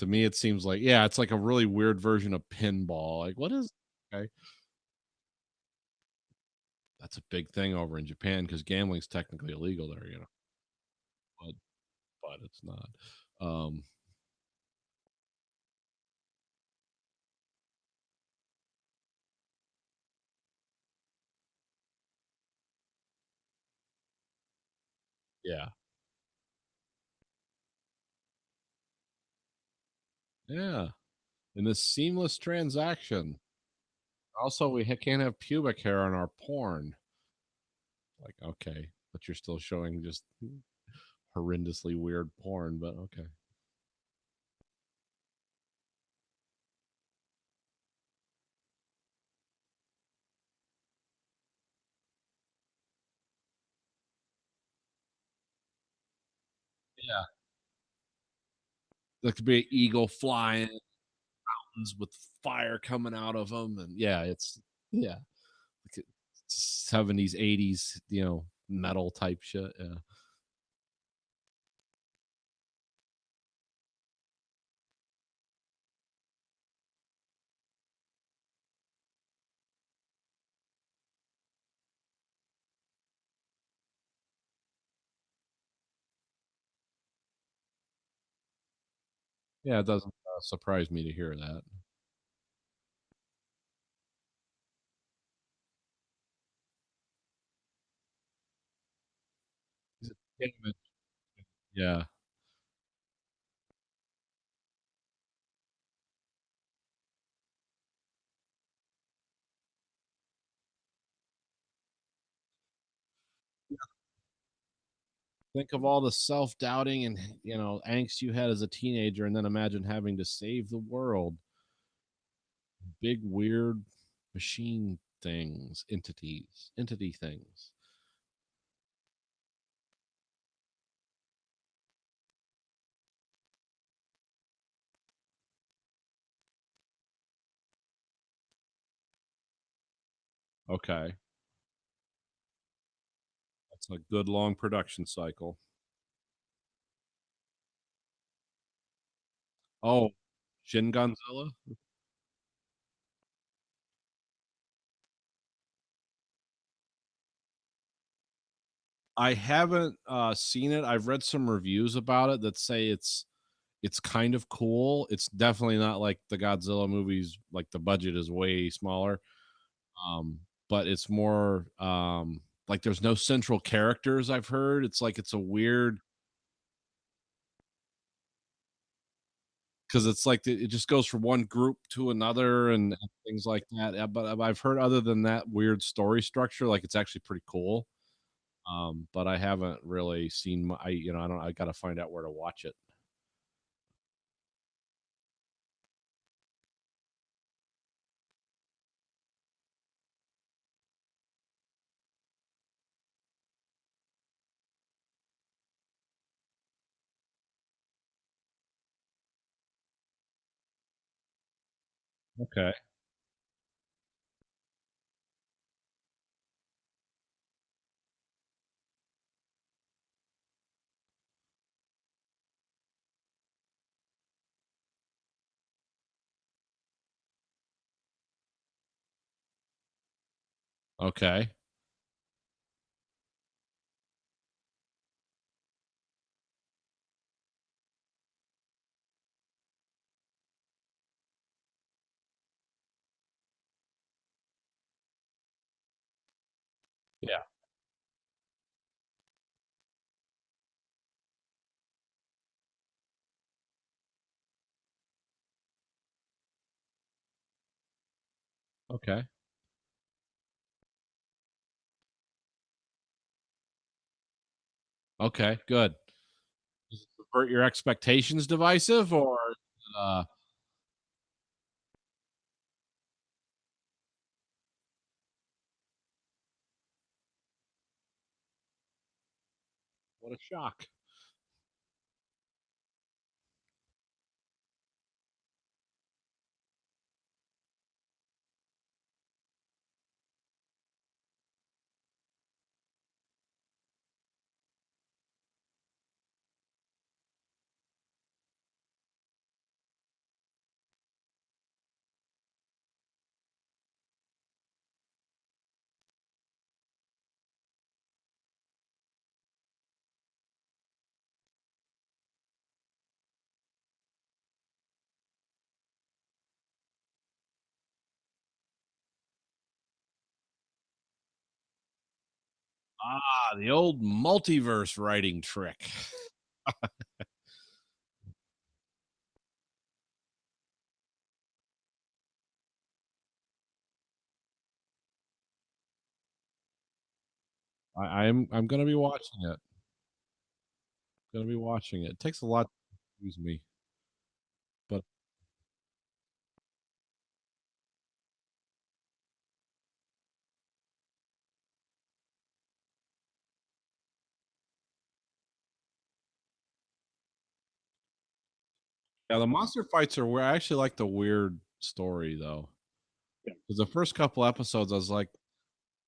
To me, it seems like, yeah, it's like a really weird version of pinball. Like, what is okay? That's a big thing over in Japan because gambling's technically illegal there, but it's not. Um, yeah, yeah. In this seamless transaction. Also, we can't have pubic hair on our porn. Like, okay, but you're still showing just horrendously weird porn, but okay. Yeah. There could be an eagle flying with fire coming out of them, and yeah, yeah, like 70s, 80s, metal type shit. Yeah. Yeah, it doesn't surprise me to hear that. Yeah. Think of all the self-doubting and angst you had as a teenager, and then imagine having to save the world. Big weird machine things, entity things. Okay. That's a good long production cycle. Oh, Shin Godzilla? I haven't seen it. I've read some reviews about it that say it's kind of cool. It's definitely not like the Godzilla movies, like the budget is way smaller. Um, but it's more like there's no central characters, I've heard. It's like it's a weird because it's like it just goes from one group to another and things like that. But I've heard other than that weird story structure, like it's actually pretty cool. But I haven't really seen I don't I gotta find out where to watch it. Okay. Okay. Yeah. Okay. Okay. Good. Does it subvert your expectations divisive or uh what a shock. Ah, the old multiverse writing trick. I'm gonna be watching it. Gonna be watching it. It takes a lot to confuse me, but yeah, the monster fights are where I actually like the weird story though. Because the first couple episodes, I was like,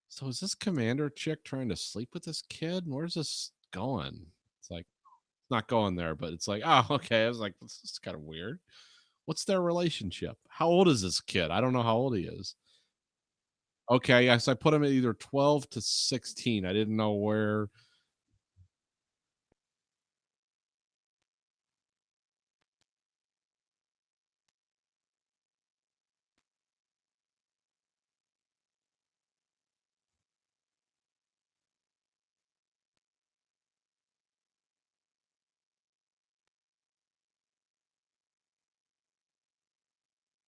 so is this commander chick trying to sleep with this kid? Where's this going? It's like it's not going there, but it's like, oh, okay. I was like, this is kind of weird. What's their relationship? How old is this kid? I don't know how old he is. Okay, yes, I put him at either 12 to 16. I didn't know where.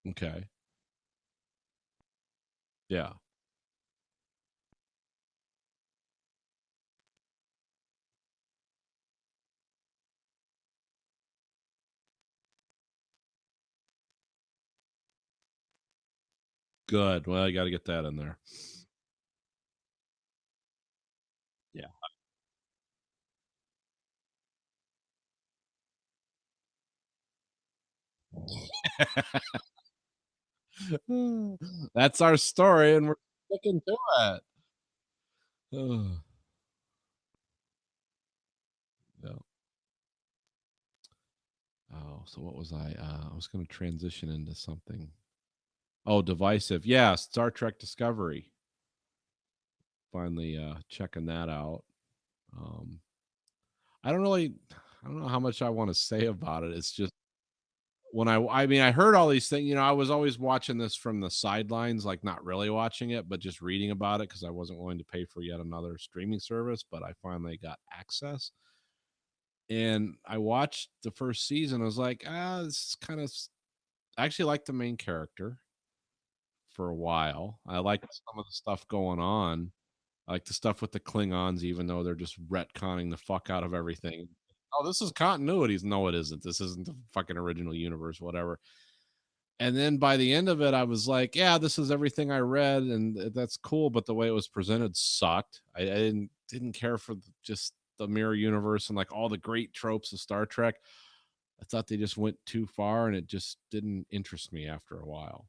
Okay. Yeah. Good. Well, I got to get that in there. Yeah. That's our story, and we're sticking to it. Ugh. Yeah. Oh, so what was I? I was going to transition into something. Oh, divisive. Yeah, Star Trek Discovery. Finally checking that out. Um I don't really I don't know how much I want to say about it. It's just when I mean I heard all these things, I was always watching this from the sidelines, like not really watching it, but just reading about it because I wasn't willing to pay for yet another streaming service, but I finally got access. And I watched the first season. I was like, this is kind of I actually like the main character for a while. I like some of the stuff going on. I like the stuff with the Klingons, even though they're just retconning the fuck out of everything. Oh, this is continuities. No, it isn't. This isn't the fucking original universe, whatever. And then by the end of it, I was like, yeah, this is everything I read, and that's cool. But the way it was presented sucked. I didn't care for just the mirror universe and like all the great tropes of Star Trek. I thought they just went too far, and it just didn't interest me after a while.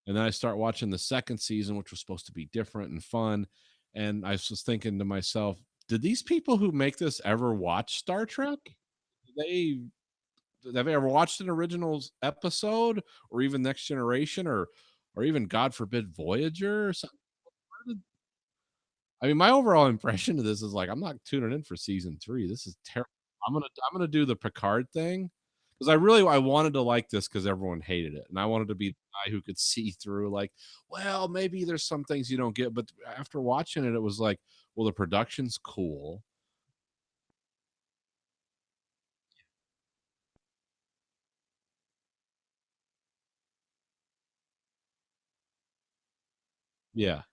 And then I start watching the second season, which was supposed to be different and fun. And I was thinking to myself, did these people who make this ever watch Star Trek? They have they ever watched an original episode or even Next Generation or even God forbid Voyager or something? I mean, my overall impression of this is like I'm not tuning in for season 3. This is terrible. I'm gonna do the Picard thing because I wanted to like this because everyone hated it, and I wanted to be the guy who could see through. Like, well, maybe there's some things you don't get, but after watching it, it was like, well, the production's cool. Yeah,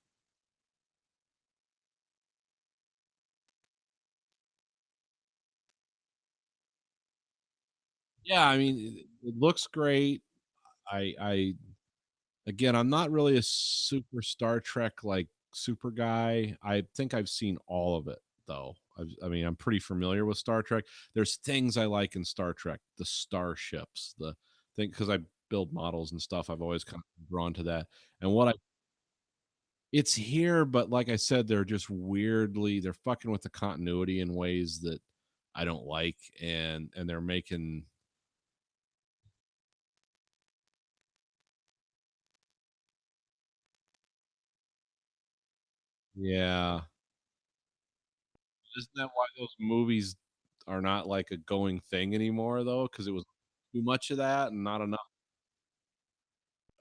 yeah. I mean, it looks great. I again, I'm not really a super Star Trek like super guy. I think I've seen all of it though. I mean, I'm pretty familiar with Star Trek. There's things I like in Star Trek, the starships, the thing because I build models and stuff. I've always kind of drawn to that. And what I it's here, but like I said, they're just they're fucking with the continuity in ways that I don't like, and they're making yeah. Isn't that why those movies are not like a going thing anymore though? Because it was too much of that and not enough.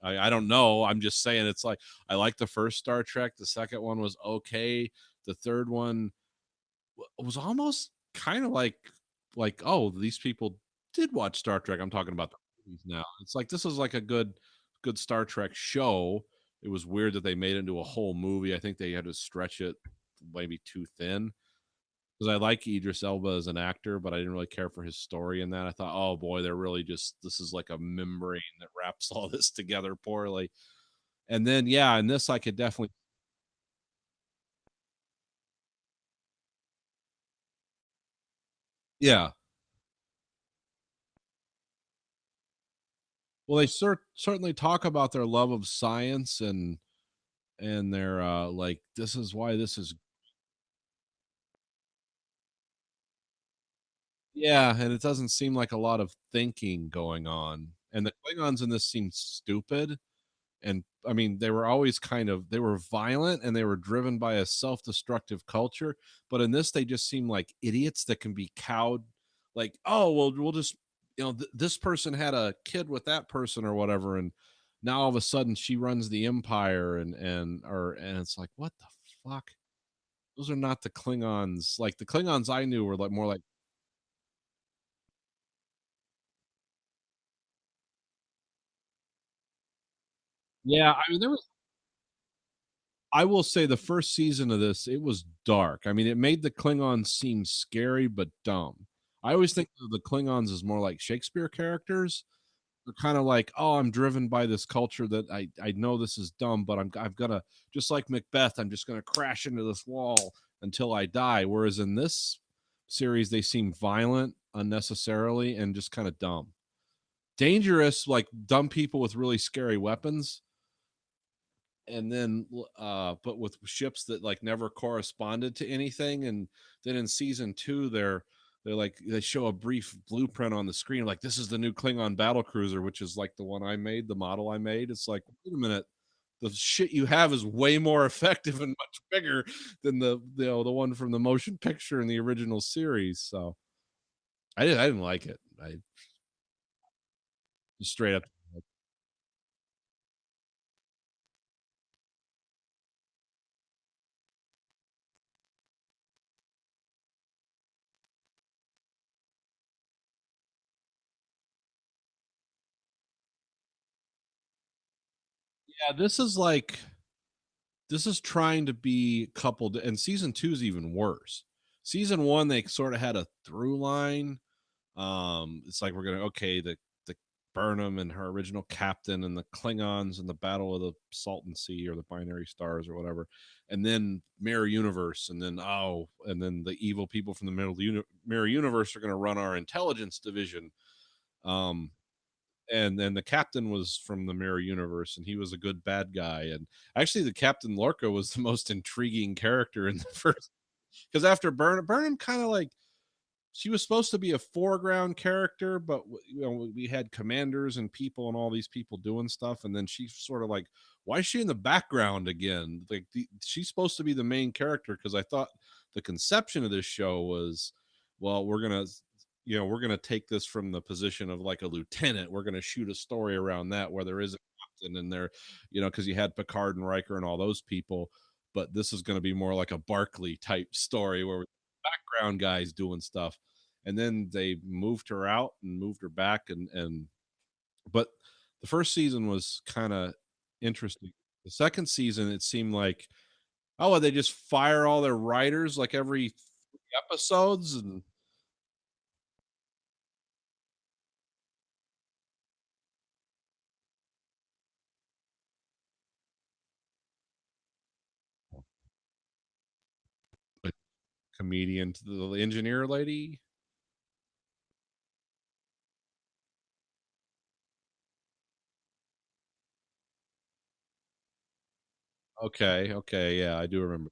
I don't know. I'm just saying it's like I like the first Star Trek. The second one was okay. The third one was almost kind of like, oh, these people did watch Star Trek. I'm talking about the movies now. It's like this is like a good Star Trek show. It was weird that they made it into a whole movie. I think they had to stretch it maybe too thin because I like Idris Elba as an actor, but I didn't really care for his story in that. I thought, oh boy, they're really just this is like a membrane that wraps all this together poorly. And then yeah, in this I could definitely yeah. Well, they certainly talk about their love of science and their like this is why this is yeah, and it doesn't seem like a lot of thinking going on. And the Klingons in this seem stupid. And I mean, they were always they were violent and they were driven by a self-destructive culture. But in this, they just seem like idiots that can be cowed. Like, oh, well, we'll just, this person had a kid with that person or whatever. And now all of a sudden she runs the empire and it's like, what the fuck? Those are not the Klingons. Like the Klingons I knew were like more like, yeah, I mean, there was I will say the first season of this, it was dark. I mean, it made the Klingons seem scary but dumb. I always think of the Klingons as more like Shakespeare characters. They're kind of like, "Oh, I'm driven by this culture that I know this is dumb, but I'm gonna just like Macbeth, I'm just gonna crash into this wall until I die." Whereas in this series, they seem violent unnecessarily and just kind of dumb. Dangerous, like dumb people with really scary weapons, and then but with ships that like never corresponded to anything. And then in season 2 they're like they show a brief blueprint on the screen like this is the new Klingon battle cruiser, which is like the one I made, the model I made. It's like, wait a minute, the shit you have is way more effective and much bigger than the one from the motion picture in the original series. So I didn't like it. I just straight up. Yeah, this is trying to be coupled, and season 2 is even worse. Season 1, they sort of had a through line. It's like we're gonna okay, the Burnham and her original captain and the Klingons and the Battle of the Salton Sea or the Binary Stars or whatever, and then Mirror Universe, and then and then the evil people from the Mirror Universe are gonna run our intelligence division. Um, and then the captain was from the Mirror Universe, and he was a good bad guy. And actually, the Captain Lorca was the most intriguing character in the first, because after Burnham kind of like she was supposed to be a foreground character, but we had commanders and people and all these people doing stuff, and then she's sort of like, why is she in the background again? Like she's supposed to be the main character, because I thought the conception of this show was, well, we're gonna take this from the position of like a lieutenant. We're gonna shoot a story around that where there is a captain and there, because you had Picard and Riker and all those people, but this is going to be more like a Barkley type story where background guys doing stuff. And then they moved her out and moved her back, and but the first season was kind of interesting. The second season, it seemed like, oh, they just fire all their writers like every 3 episodes, and a comedian to the engineer lady. Okay, okay, yeah, I do remember.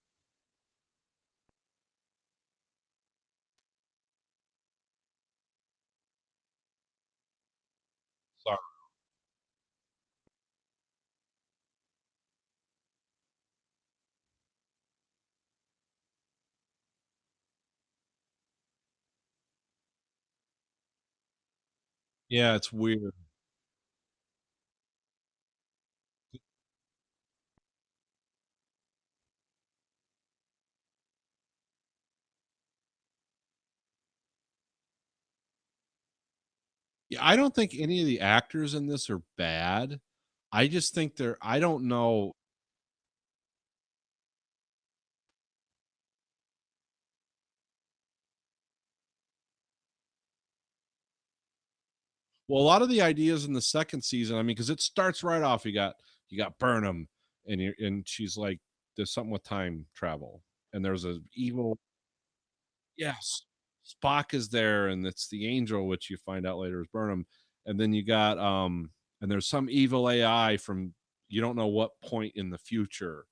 Sorry. Yeah, it's weird. Yeah, I don't think any of the actors in this are bad. I just think they're I don't know. Well, a lot of the ideas in the second season, I mean, because it starts right off, you got Burnham, and she's like, there's something with time travel, and there's a evil. Yes, Spock is there, and it's the angel, which you find out later is Burnham, and then you got and there's some evil AI from you don't know what point in the future,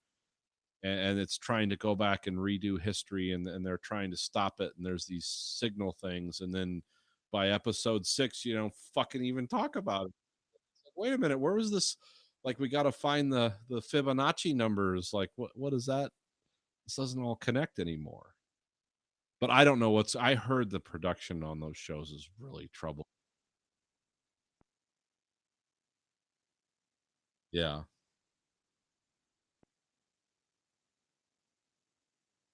and it's trying to go back and redo history, and they're trying to stop it, and there's these signal things, and then by episode 6, you don't fucking even talk about it. Like, wait a minute, where was this? Like, we got to find the Fibonacci numbers. Like, what is that? This doesn't all connect anymore. But I don't know what's I heard the production on those shows is really trouble. Yeah.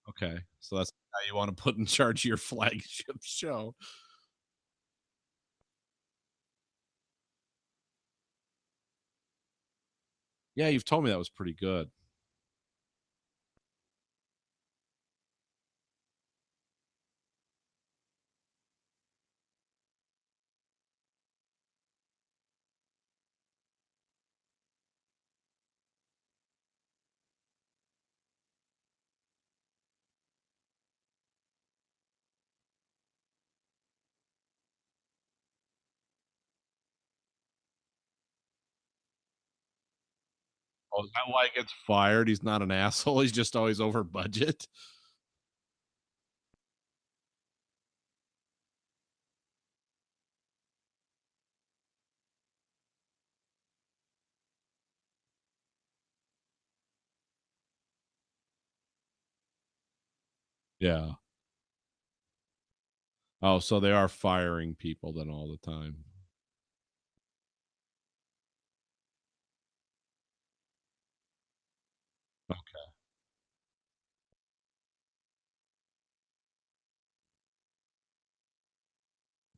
Okay. So that's how you want to put in charge of your flagship show. Yeah, you've told me that was pretty good. Oh, is that why he gets fired? He's not an asshole. He's just always over budget. Yeah. Oh, so they are firing people then all the time. Okay.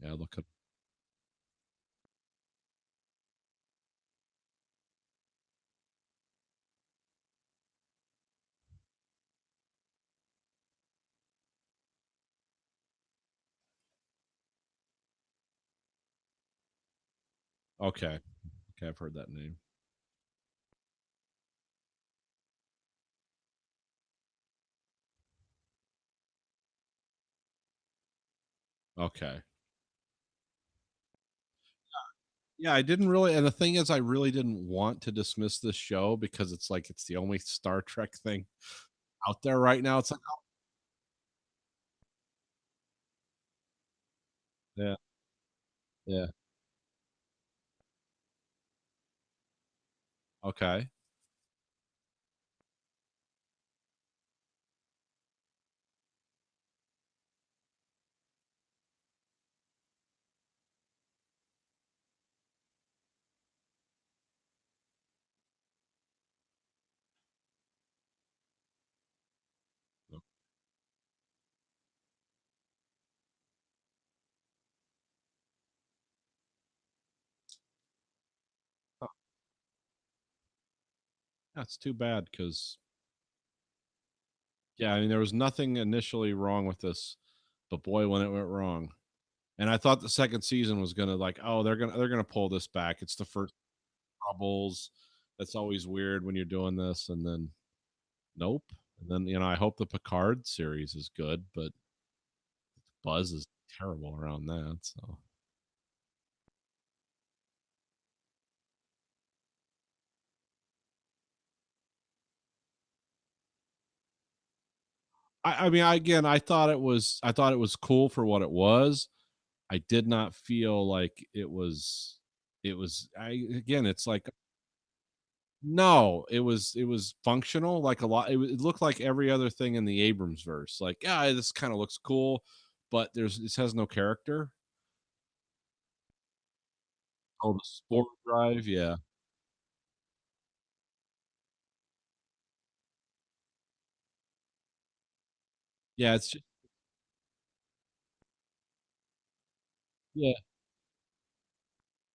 Yeah, look at okay. Okay, I've heard that name. Okay. Yeah, I didn't really, and the thing is I really didn't want to dismiss this show because it's like it's the only Star Trek thing out there right now. It's like, oh, yeah, yeah. Okay. Huh. That's too bad because yeah, I mean there was nothing initially wrong with this, but boy, when it went wrong. And I thought the second season was gonna like, oh, they're gonna pull this back. It's the first troubles. That's always weird when you're doing this, and then nope. And then I hope the Picard series is good, but buzz is terrible around that. So I mean, again, I thought it was cool for what it was. I did not feel like it was again, it's like no, it was functional like a lot it looked like every other thing in the Abrams verse. Like, yeah, this kind of looks cool, but this has no character. Oh, the sport drive, yeah. Yeah, it's just yeah.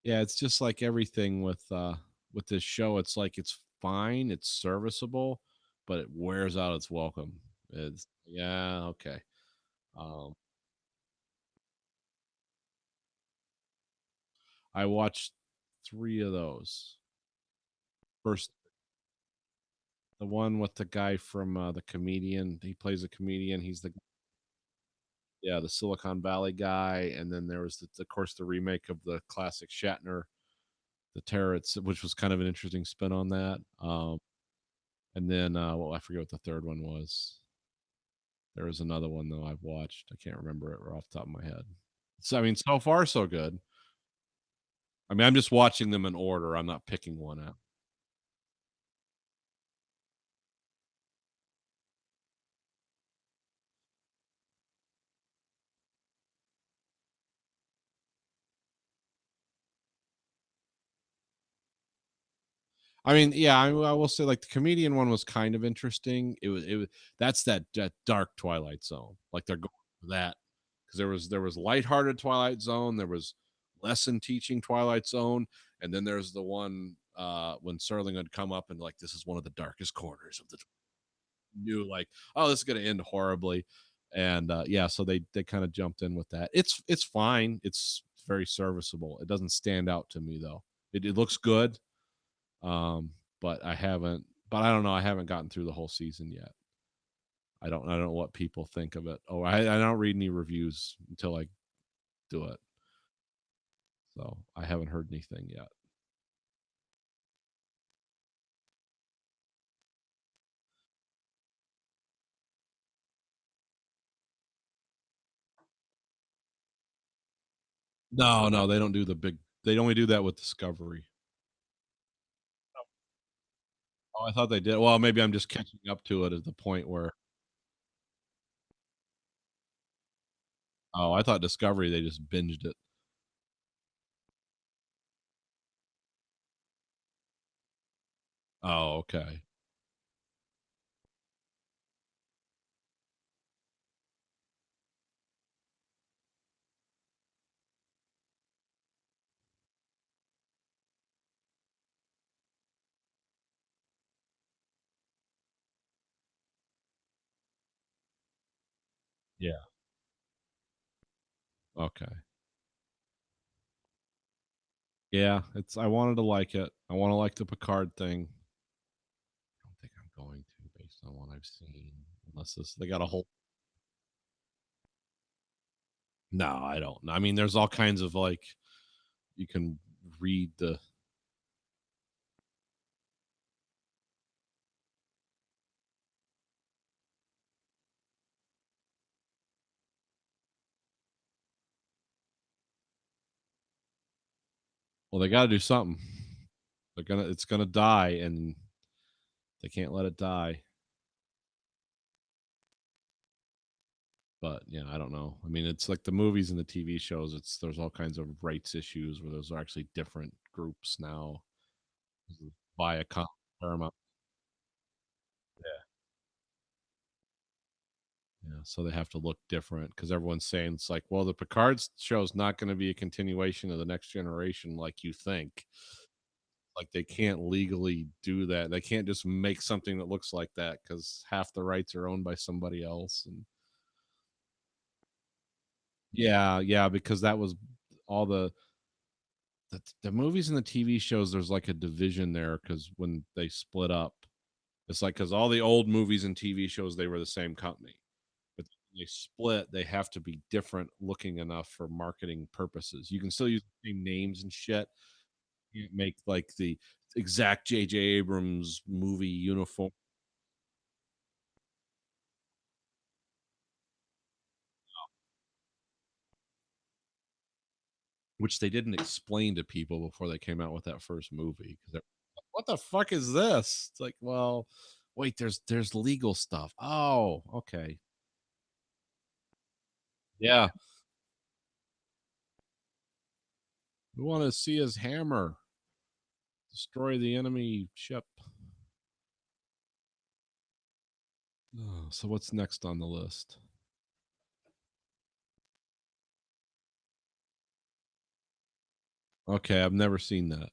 Yeah, it's just like everything with this show. It's like it's fine, it's serviceable, but it wears out its welcome. It's yeah, okay. Um, I watched 3 of those. First, the one with the guy from the comedian. He plays a comedian. He's the yeah, the Silicon Valley guy, and then there was of course the remake of the classic Shatner, the Terrors, which was kind of an interesting spin on that. And then well, I forget what the third one was. There was another one though I've watched. I can't remember it right off the top of my head. So I mean, so far so good. I mean, I'm just watching them in order. I'm not picking one out. I mean, yeah, I will say like the comedian one was kind of interesting. It was that's that dark Twilight Zone. Like they're going for that because there was lighthearted Twilight Zone, there was lesson teaching Twilight Zone, and then there's the one when Serling had come up and like this is one of the darkest corners of the knew like oh this is gonna end horribly, and yeah, so they kind of jumped in with that. It's fine. It's very serviceable. It doesn't stand out to me though. It looks good, um, but I don't know. I haven't gotten through the whole season yet. I don't know what people think of it. Oh, I don't read any reviews until I do it, so I haven't heard anything yet. No, no, they don't do the big. They only do that with Discovery. Oh, I thought they did. Well, maybe I'm just catching up to it at the point where. Oh, I thought Discovery they just binged it. Oh, okay. Yeah. Okay. Yeah, it's I wanted to like it. I want to like the Picard thing. I don't think I'm going to based on what I've seen. Unless this they got a whole no, I don't. I mean, there's all kinds of like you can read the well, they got to do something. It's gonna die, and they can't let it die. But yeah, I don't know. I mean, it's like the movies and the TV shows. It's there's all kinds of rights issues where those are actually different groups now. Viacom, Paramount. Yeah, so they have to look different because everyone's saying it's like, well, the Picard show is not going to be a continuation of the Next Generation like you think. Like they can't legally do that. They can't just make something that looks like that because half the rights are owned by somebody else. And yeah, yeah, because that was all the movies and the TV shows. There's like a division there because when they split up, it's like because all the old movies and TV shows they were the same company, but when they split, they have to be different looking enough for marketing purposes. You can still use the same names and shit. You can't make like the exact J.J. Abrams movie uniform, which they didn't explain to people before they came out with that first movie. Because they're like, what the fuck is this? It's like, well, wait, there's legal stuff. Oh, okay. Yeah. We want to see his hammer destroy the enemy ship. Oh, so what's next on the list? Okay, I've never seen that.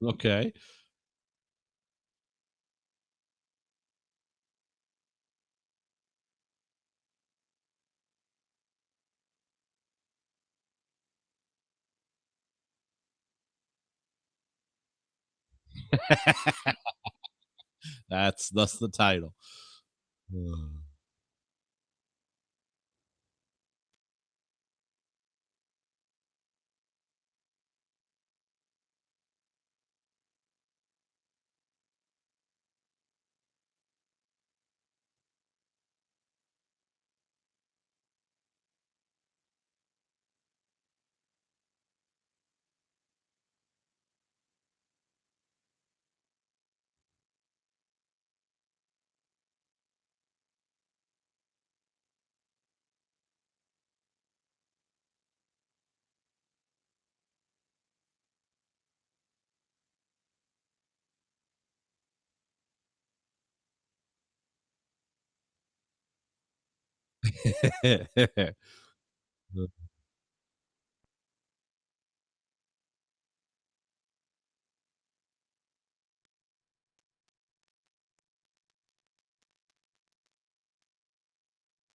Okay. That's the title.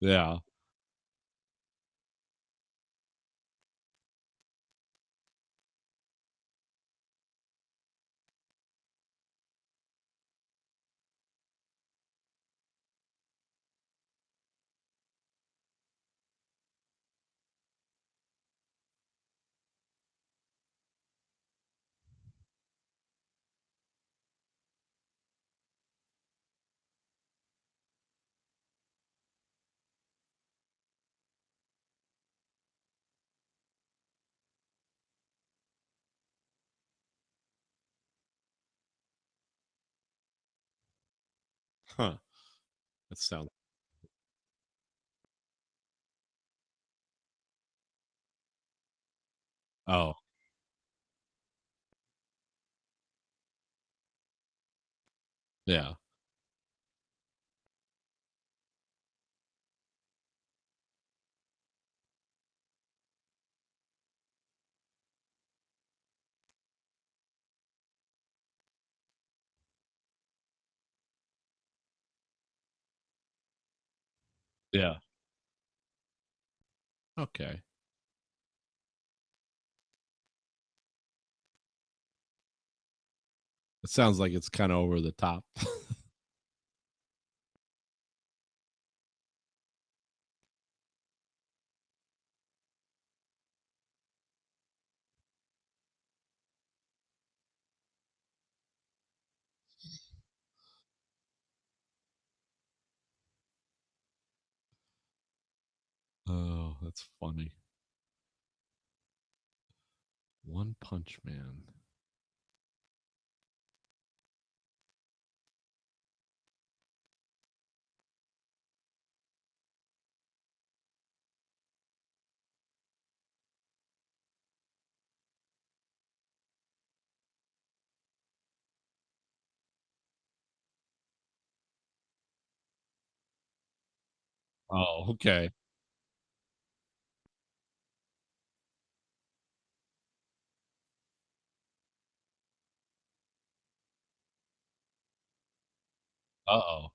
Yeah. Huh. That sounds. Oh, yeah. Yeah. Okay. It sounds like it's kinda over the top. Oh, that's funny. One Punch Man. Oh, okay. Uh-oh.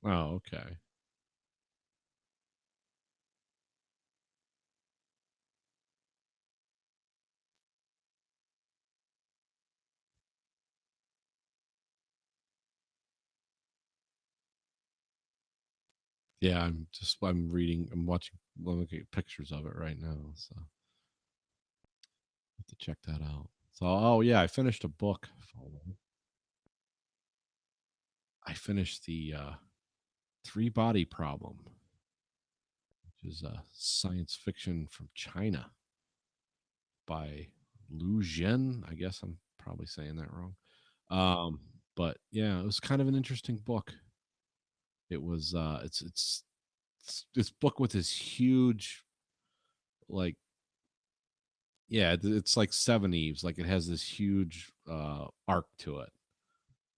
Oh, okay. Yeah, I'm watching I'm looking at pictures of it right now, so have to check that out. So, oh, yeah, I finished a book. I finished the Three Body Problem, which is a science fiction from China by Lu Zhen. I guess I'm probably saying that wrong. Um, but yeah, it was kind of an interesting book. It was it's this book with this huge, like, yeah, it's like Seven Eves, like it has this huge arc to it.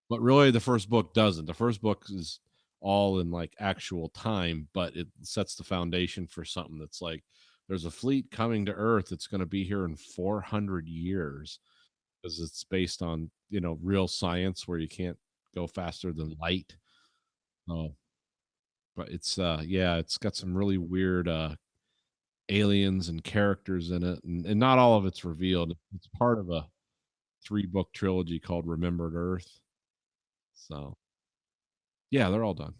But really the first book doesn't. The first book is all in like actual time, but it sets the foundation for something that's like there's a fleet coming to Earth that's going to be here in 400 years because it's based on, real science where you can't go faster than light. Oh, but yeah, it's got some really weird aliens and characters in it, and not all of it's revealed. It's part of a three-book trilogy called Remembered Earth. So yeah, they're all done.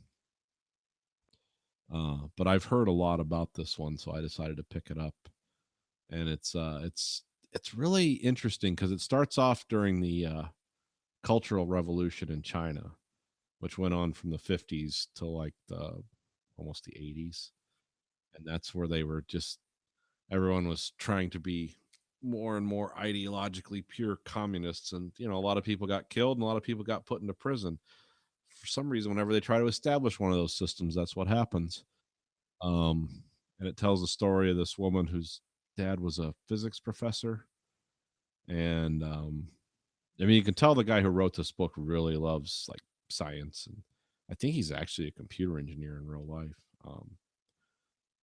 But I've heard a lot about this one, so I decided to pick it up. And it's really interesting because it starts off during the Cultural Revolution in China, which went on from the 50s to like the almost the 80s. And that's where they were just everyone was trying to be more and more ideologically pure communists, and a lot of people got killed and a lot of people got put into prison for some reason. Whenever they try to establish one of those systems, that's what happens. And it tells the story of this woman whose dad was a physics professor. And I mean, you can tell the guy who wrote this book really loves like science, and I think he's actually a computer engineer in real life.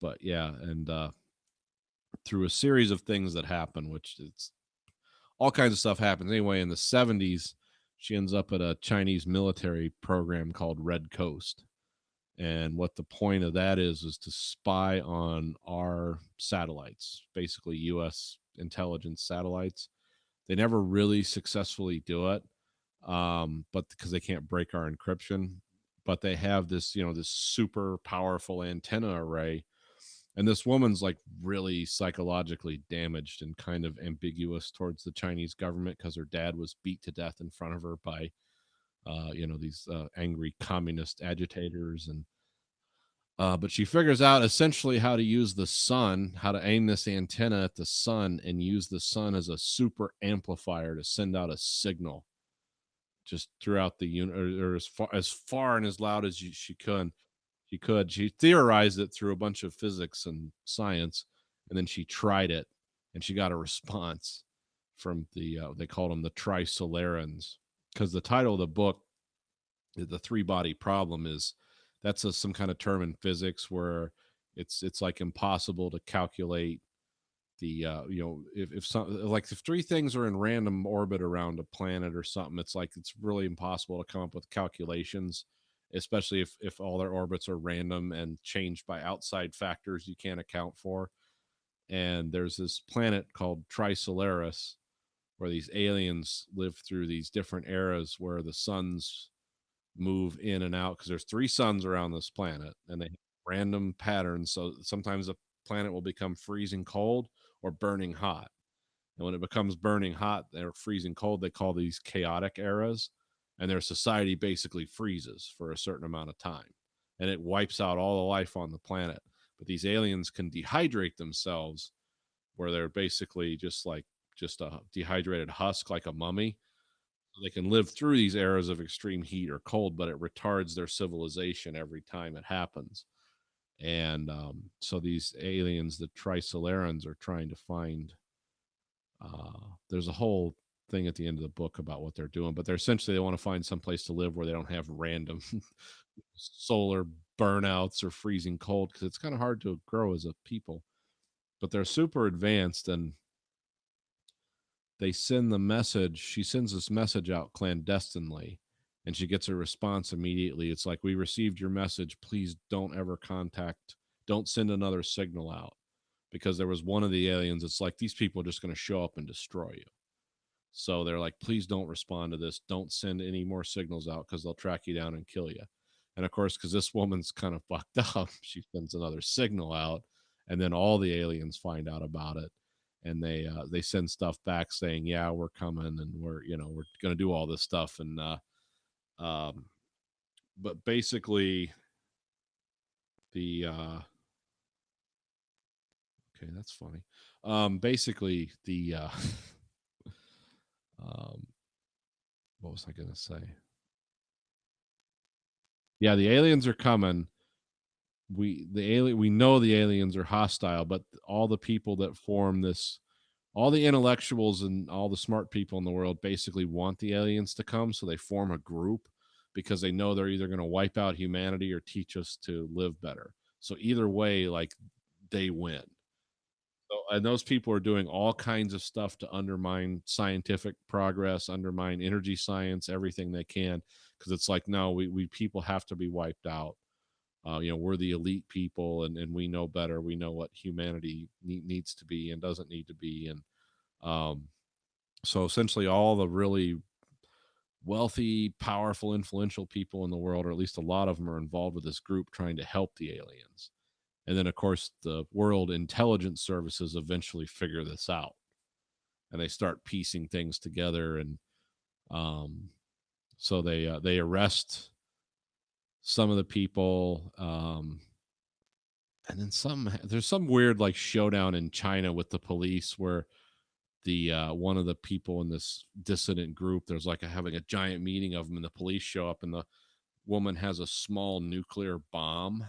But yeah, and through a series of things that happen, which it's all kinds of stuff happens. Anyway, in the 70s, she ends up at a Chinese military program called Red Coast. And what the point of that is to spy on our satellites, basically US intelligence satellites. They never really successfully do it, but because they can't break our encryption. But they have this, this super powerful antenna array, and this woman's like really psychologically damaged and kind of ambiguous towards the Chinese government because her dad was beat to death in front of her by these angry communist agitators. And but she figures out essentially how to use the sun, how to aim this antenna at the sun and use the sun as a super amplifier to send out a signal just throughout the unit, or as far and as loud as she could. She theorized it through a bunch of physics and science, and then she tried it, and she got a response from they called them the Trisolarans, because the title of the book, the Three Body Problem, is that's some kind of term in physics where it's like impossible to calculate the if some, like if three things are in random orbit around a planet or something, it's like it's really impossible to come up with calculations, especially if all their orbits are random and changed by outside factors you can't account for. And there's this planet called Trisolaris where these aliens live through these different eras where the suns move in and out, because there's three suns around this planet and they have random patterns. So sometimes a planet will become freezing cold or burning hot. And when it becomes burning hot or freezing cold, they call these chaotic eras. And their society basically freezes for a certain amount of time and it wipes out all the life on the planet. But these aliens can dehydrate themselves, where they're basically just a dehydrated husk, like a mummy. They can live through these eras of extreme heat or cold, but it retards their civilization every time it happens. And so these aliens, the Trisolarans, are trying to find. There's a whole thing at the end of the book about what they're doing, but they want to find some place to live where they don't have random solar burnouts or freezing cold, because it's kind of hard to grow as a people. But they're super advanced, and they send the message. She sends this message out clandestinely, and she gets a response immediately. It's like, we received your message. Please don't ever don't send another signal out. Because there was one of the aliens, it's like, these people are just going to show up and destroy you. So they're like, please don't respond to this. Don't send any more signals out because they'll track you down and kill you. And of course, because this woman's kind of fucked up, she sends another signal out, and then all the aliens find out about it, and they send stuff back saying, yeah, we're coming, and we're going to do all this stuff. And but basically the okay, that's funny. Basically the um what was I gonna say? Yeah, the aliens are coming. We know the aliens are hostile, but all the people that form this, all the intellectuals and all the smart people in the world basically want the aliens to come, so they form a group because they know they're either going to wipe out humanity or teach us to live better. So either way, like, they win. So, and those people are doing all kinds of stuff to undermine scientific progress, undermine energy science, everything they can, because it's like, no, we people have to be wiped out. We're the elite people, and we know better. We know what humanity needs to be and doesn't need to be. And um, so essentially, all the really wealthy, powerful, influential people in the world, or at least a lot of them, are involved with this group trying to help the aliens. And then, of course, the world intelligence services eventually figure this out, and they start piecing things together. And um, so they arrest some of the people. And then there's some weird like showdown in China with the police where the one of the people in this dissident group, there's like having a giant meeting of them, and the police show up, and the woman has a small nuclear bomb.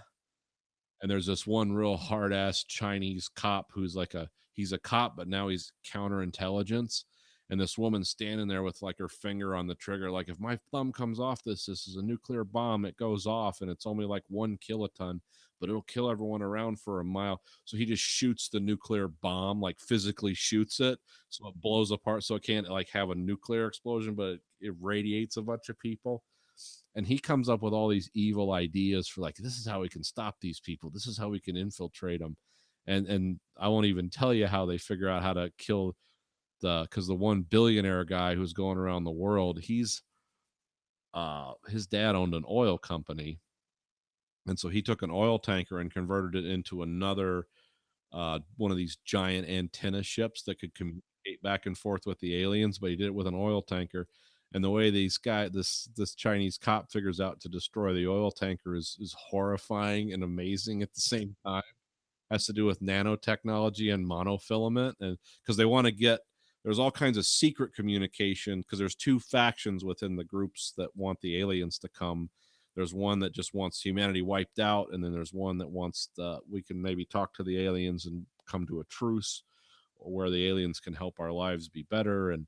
And there's this one real hard ass Chinese cop who's like he's a cop, but now he's counterintelligence. And this woman's standing there with like her finger on the trigger, like, if my thumb comes off this is a nuclear bomb. It goes off, and it's only like 1 kiloton, but it'll kill everyone around for a mile. So he just shoots the nuclear bomb, like physically shoots it, so it blows apart. So it can't like have a nuclear explosion, but it radiates a bunch of people. And he comes up with all these evil ideas for, like, this is how we can stop these people, this is how we can infiltrate them. And I won't even tell you how they figure out how to kill because the one billionaire guy who's going around the world, he's his dad owned an oil company, and so he took an oil tanker and converted it into another one of these giant antenna ships that could communicate back and forth with the aliens, but he did it with an oil tanker. And the way this Chinese cop figures out to destroy the oil tanker is horrifying and amazing at the same time. Has to do with nanotechnology and monofilament, and because they want to get, there's all kinds of secret communication, because there's two factions within the groups that want the aliens to come. There's one that just wants humanity wiped out, and then there's one that wants we can maybe talk to the aliens and come to a truce, or where the aliens can help our lives be better. And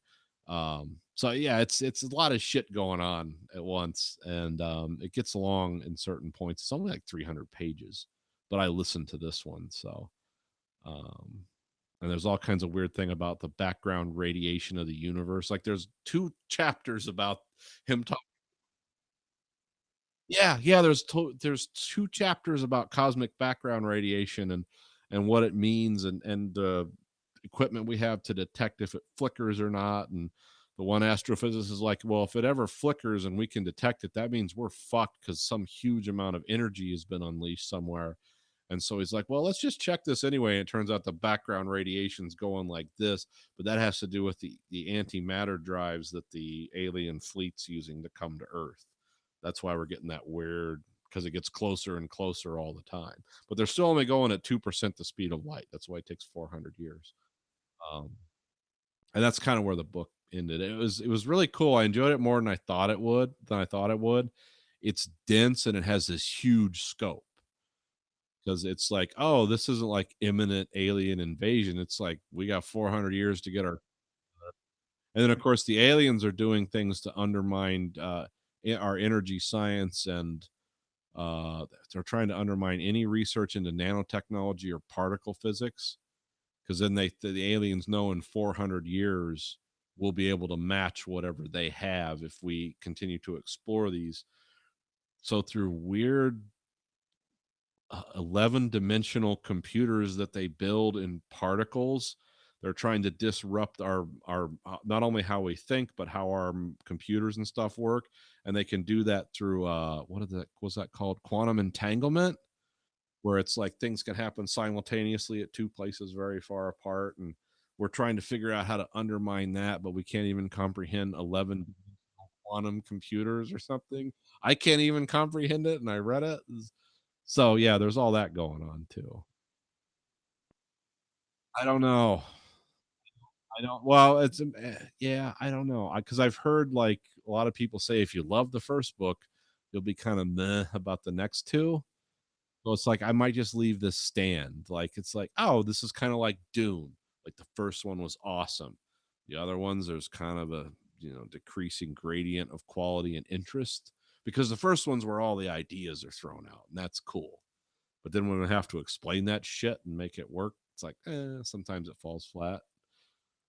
so yeah, it's a lot of shit going on at once, and it gets long in certain points. It's only like 300 pages, but I listened to this one. So um and there's all kinds of weird thing about the background radiation of the universe. Like, there's two chapters about him talking. Yeah, there's two chapters about cosmic background radiation, and what it means, and the equipment we have to detect if it flickers or not. And the one astrophysicist is like, well, if it ever flickers and we can detect it, that means we're fucked, because some huge amount of energy has been unleashed somewhere. And so he's like, well, let's just check this anyway. And it turns out the background radiation's going like this, but that has to do with the antimatter drives that the alien fleet's using to come to Earth. That's why we're getting that weird, because it gets closer and closer all the time. But they're still only going at 2% the speed of light. That's why it takes 400 years. Um, and that's kind of where the book ended. It was really cool. I enjoyed it more than I thought it would. It's dense, and it has this huge scope, because it's like, oh, this isn't like imminent alien invasion. It's like we got 400 years to get our. And then of course the aliens are doing things to undermine our energy science, and they're trying to undermine any research into nanotechnology or particle physics, because then the aliens know in 400 years we'll be able to match whatever they have if we continue to explore these. So through weird 11 dimensional computers that they build in particles, they're trying to disrupt our not only how we think, but how our computers and stuff work. And they can do that through what's that called, quantum entanglement, where it's like things can happen simultaneously at two places very far apart. And we're trying to figure out how to undermine that, but we can't even comprehend 11 quantum computers or something. I can't even comprehend it, and I read it. So yeah, there's all that going on too. I don't know. I don't. Well, yeah. I don't know because I've heard like a lot of people say if you love the first book, you'll be kind of meh about the next two. So it's like I might just leave this stand. Like it's like, oh, this is kind of like Dune. Like the first one was awesome. The other ones, there's kind of a decreasing gradient of quality and interest because the first ones where all the ideas are thrown out, and that's cool. But then when we have to explain that shit and make it work, it's like, sometimes it falls flat,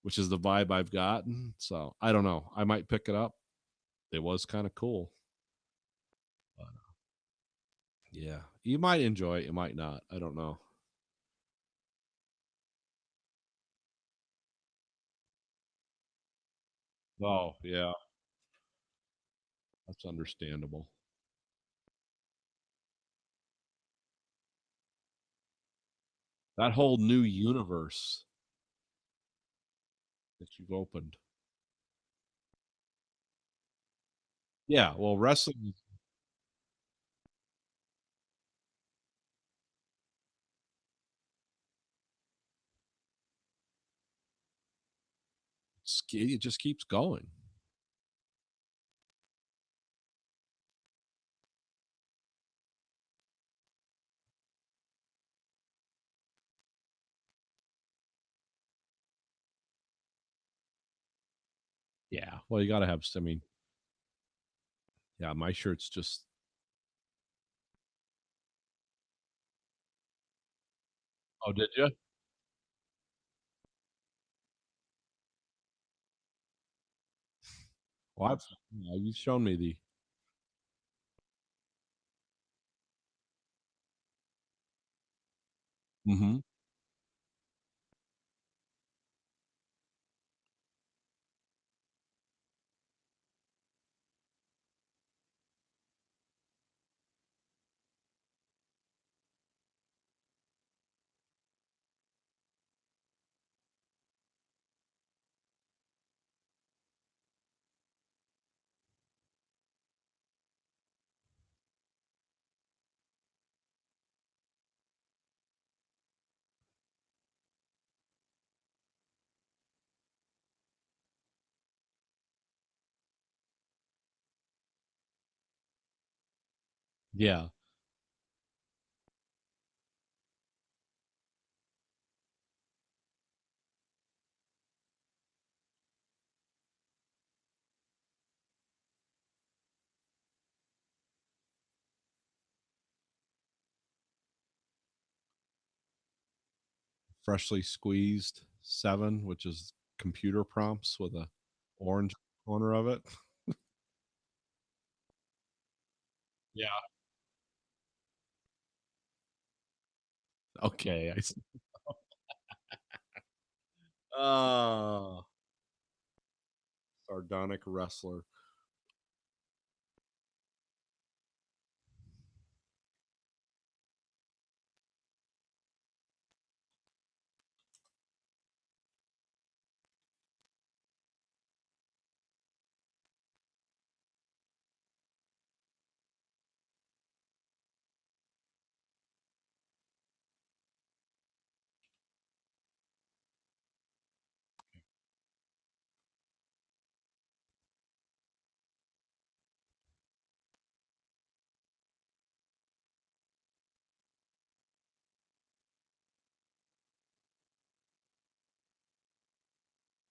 which is the vibe I've gotten. So I don't know. I might pick it up. It was kind of cool. But, yeah, you might enjoy it. You might not. I don't know. Oh, yeah, that's understandable. That whole new universe that you've opened. Yeah, well, wrestling, it just keeps going. Yeah. Well, you got to have. I mean, yeah, my shirt's just. Oh, did you? Well, you've shown me the. Hmm. Yeah. Freshly squeezed seven, which is computer prompts with a orange corner of it. Yeah. Okay. I see. Oh, sardonic wrestler.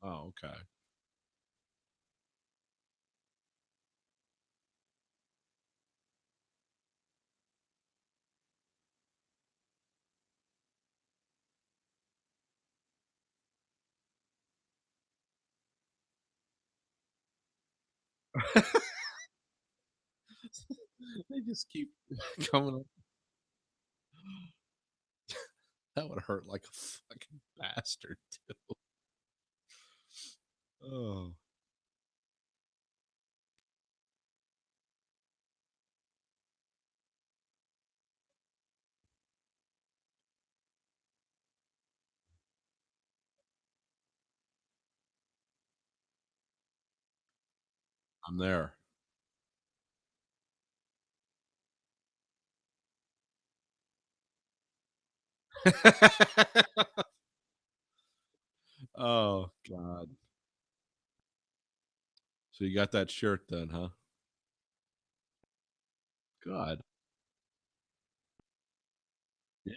Oh, okay. They just keep coming up. That would hurt like a fucking bastard too. Oh, I'm there. Oh god. So you got that shirt then, huh? Good. Yeah.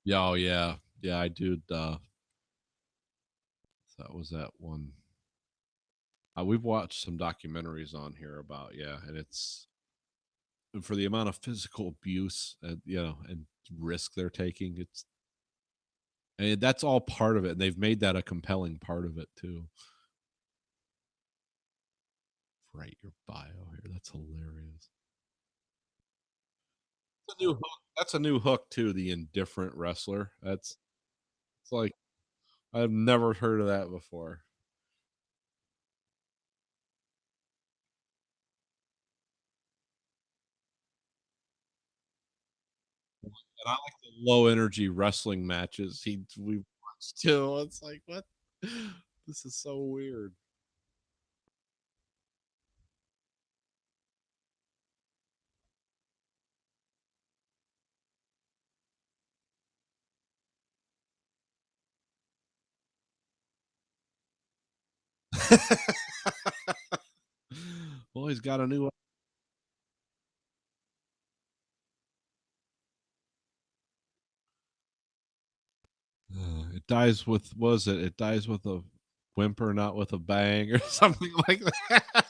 Yeah, oh yeah. Yeah, I do, that was that one. We've watched some documentaries on here about, yeah, and it's for the amount of physical abuse and, and risk they're taking, and that's all part of it, and they've made that a compelling part of it too. Write your bio here. That's hilarious. That's a new hook. That's a new hook too, the indifferent wrestler. It's like I've never heard of that before. And I like the low energy wrestling matches we watched too. It's like, what? This is so weird. Well, he's got a new it dies with was it? It dies with a whimper, not with a bang, or something like that.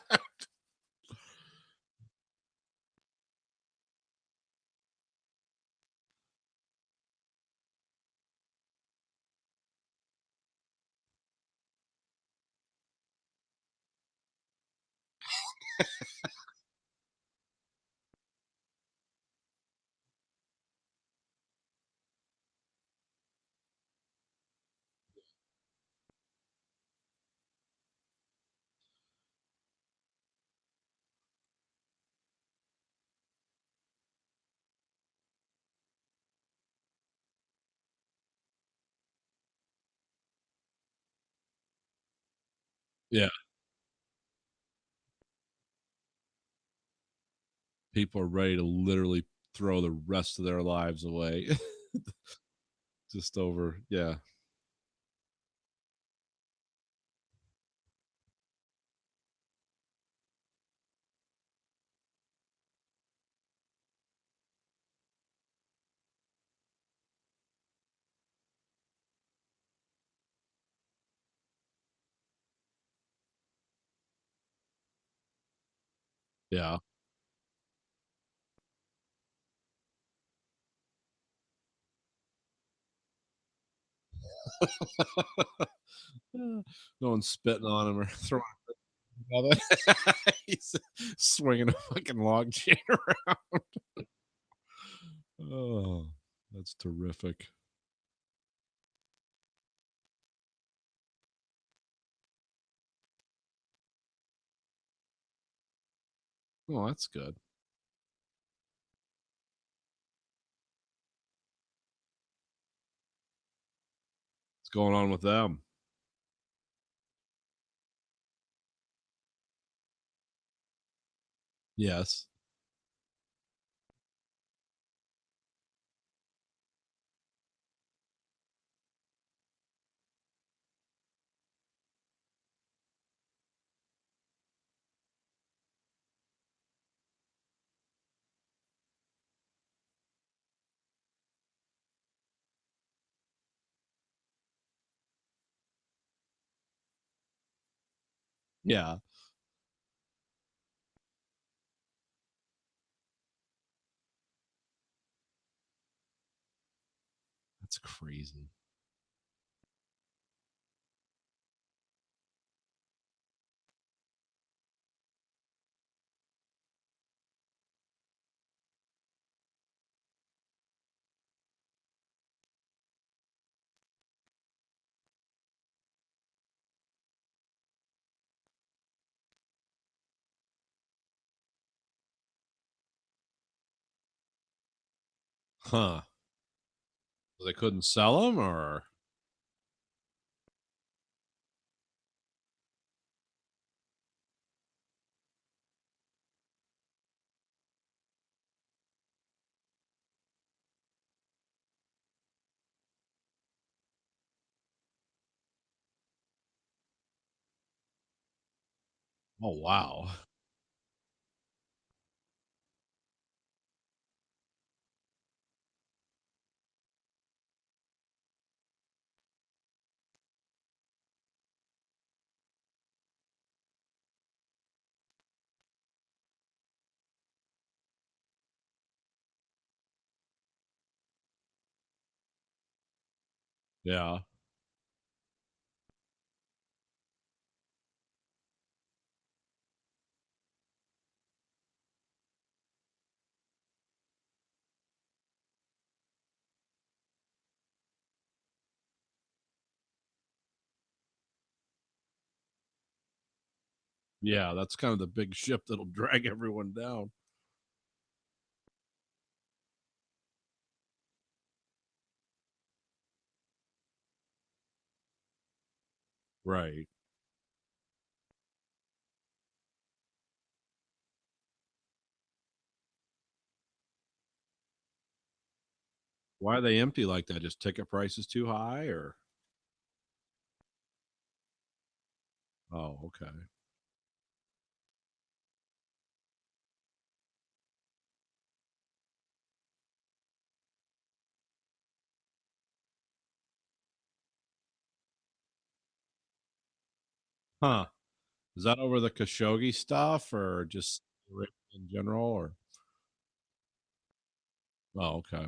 Yeah. People are ready to literally throw the rest of their lives away. Just over, yeah. Yeah. No one's spitting on him or throwing another. He's swinging a fucking log chain around. Oh, that's terrific. Oh, that's good. What's going on with them? Yes. Yeah. That's crazy. Huh. They couldn't sell them, or oh wow. Yeah. Yeah, that's kind of the big ship that'll drag everyone down. Right. Why are they empty like that? Just ticket prices too high, or oh, okay. Huh. Is that over the Khashoggi stuff or just in general, or oh, okay.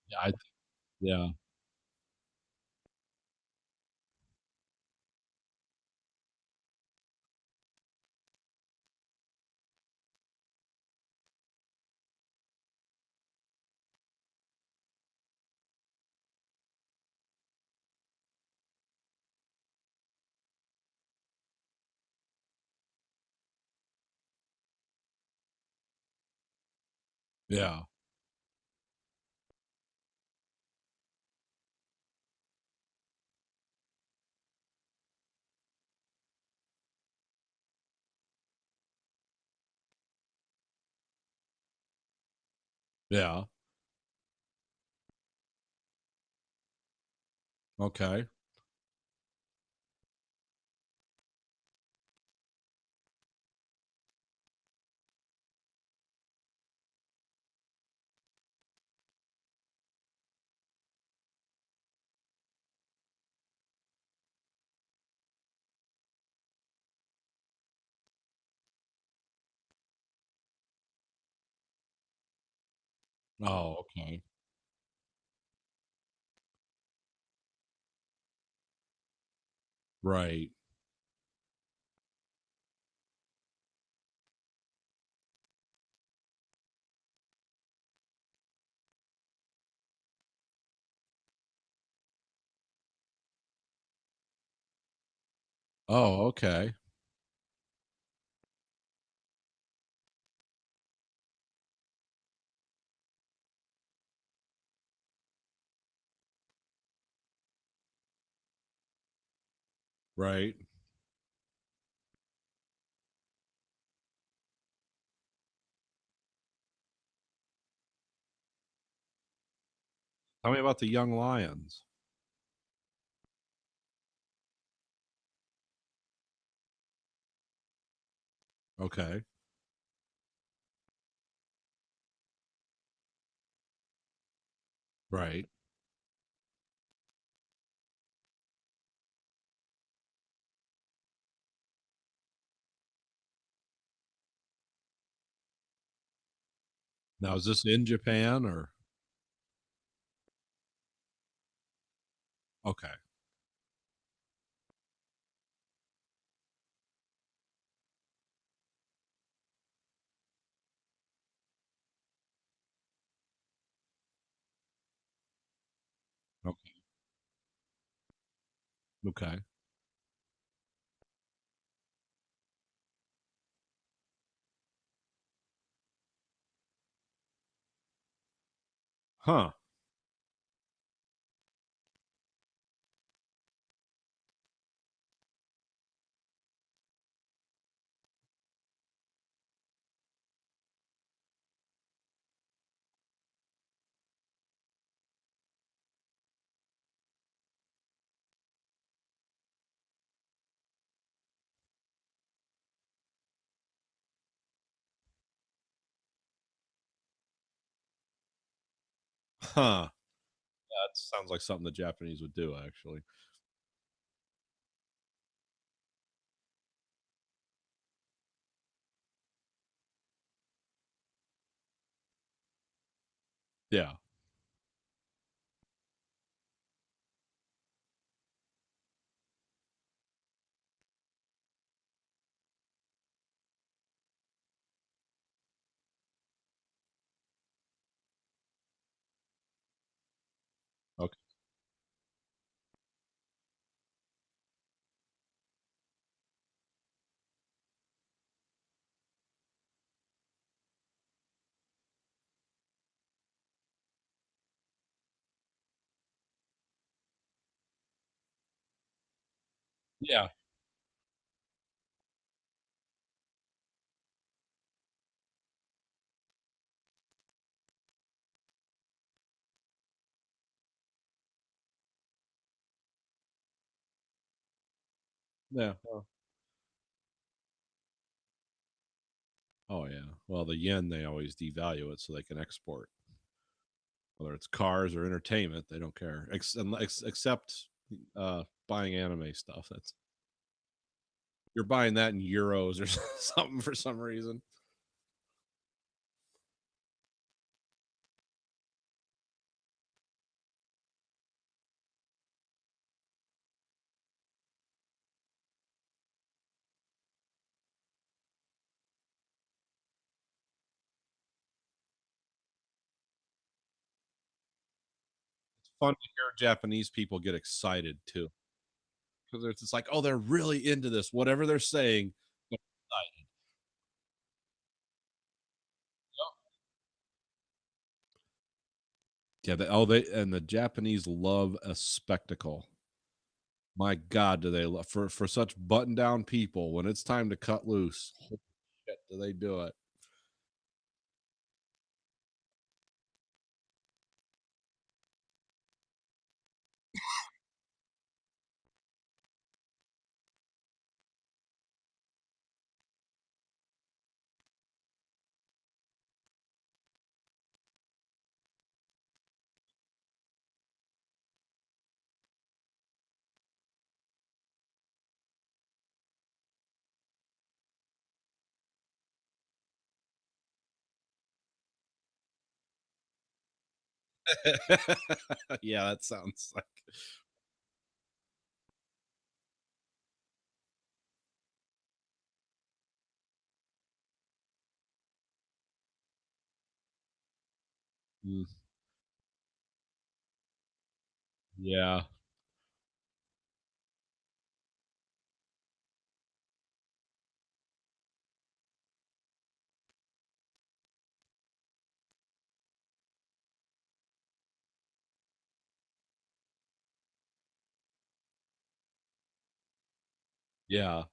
Yeah, yeah. Yeah. Yeah. Okay. Oh, okay. Right. Oh, okay. Right. Tell me about the young lions. Okay. Right. Now, is this in Japan or okay? Okay. Huh. Huh. That sounds like something the Japanese would do, actually. Yeah. Okay. Yeah. Yeah. Oh yeah. Well, the yen they always devalue it so they can export. Whether it's cars or entertainment, they don't care. Except buying anime stuff. That's you're buying that in euros or something for some reason. It's fun to hear Japanese people get excited too, because it's just like, oh, they're really into this. Whatever they're saying, they're excited. Yeah. They and the Japanese love a spectacle. My God, do they love for such button down people when it's time to cut loose? Holy shit, do they do it? Yeah, that sounds like. Mm, yeah, yeah.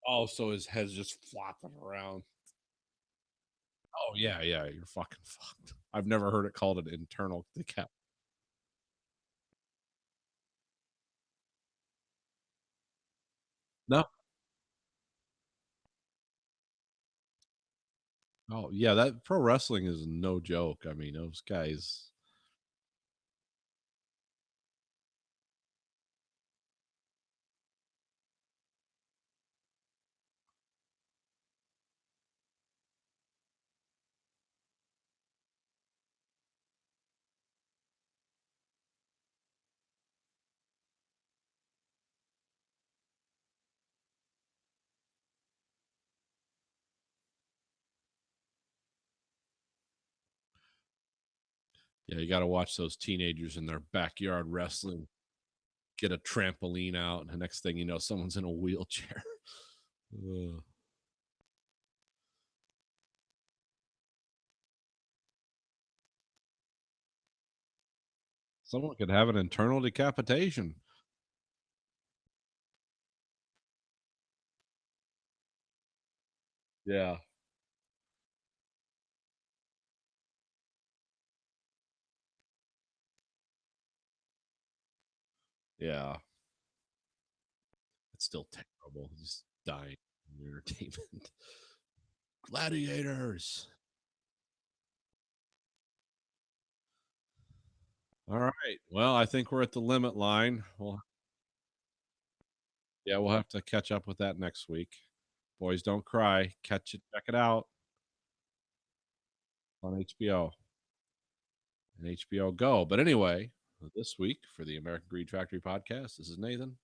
Oh, so his head's just flopping around. Oh yeah, yeah. You're fucking fucked. I've never heard it called an internal decap. No. Oh yeah, that pro wrestling is no joke. I mean, those guys. Yeah, you got to watch those teenagers in their backyard wrestling, get a trampoline out, and the next thing you know, someone's in a wheelchair. Ugh. Someone could have an internal decapitation. Yeah. Yeah. It's still terrible. Just dying in entertainment. Gladiators. All right. Well, I think we're at the limit line. Well, yeah, we'll have to catch up with that next week. Boys Don't Cry. Catch it, check it out on HBO and HBO Go. But anyway, this week for the American Greed Factory podcast, this is Nathan.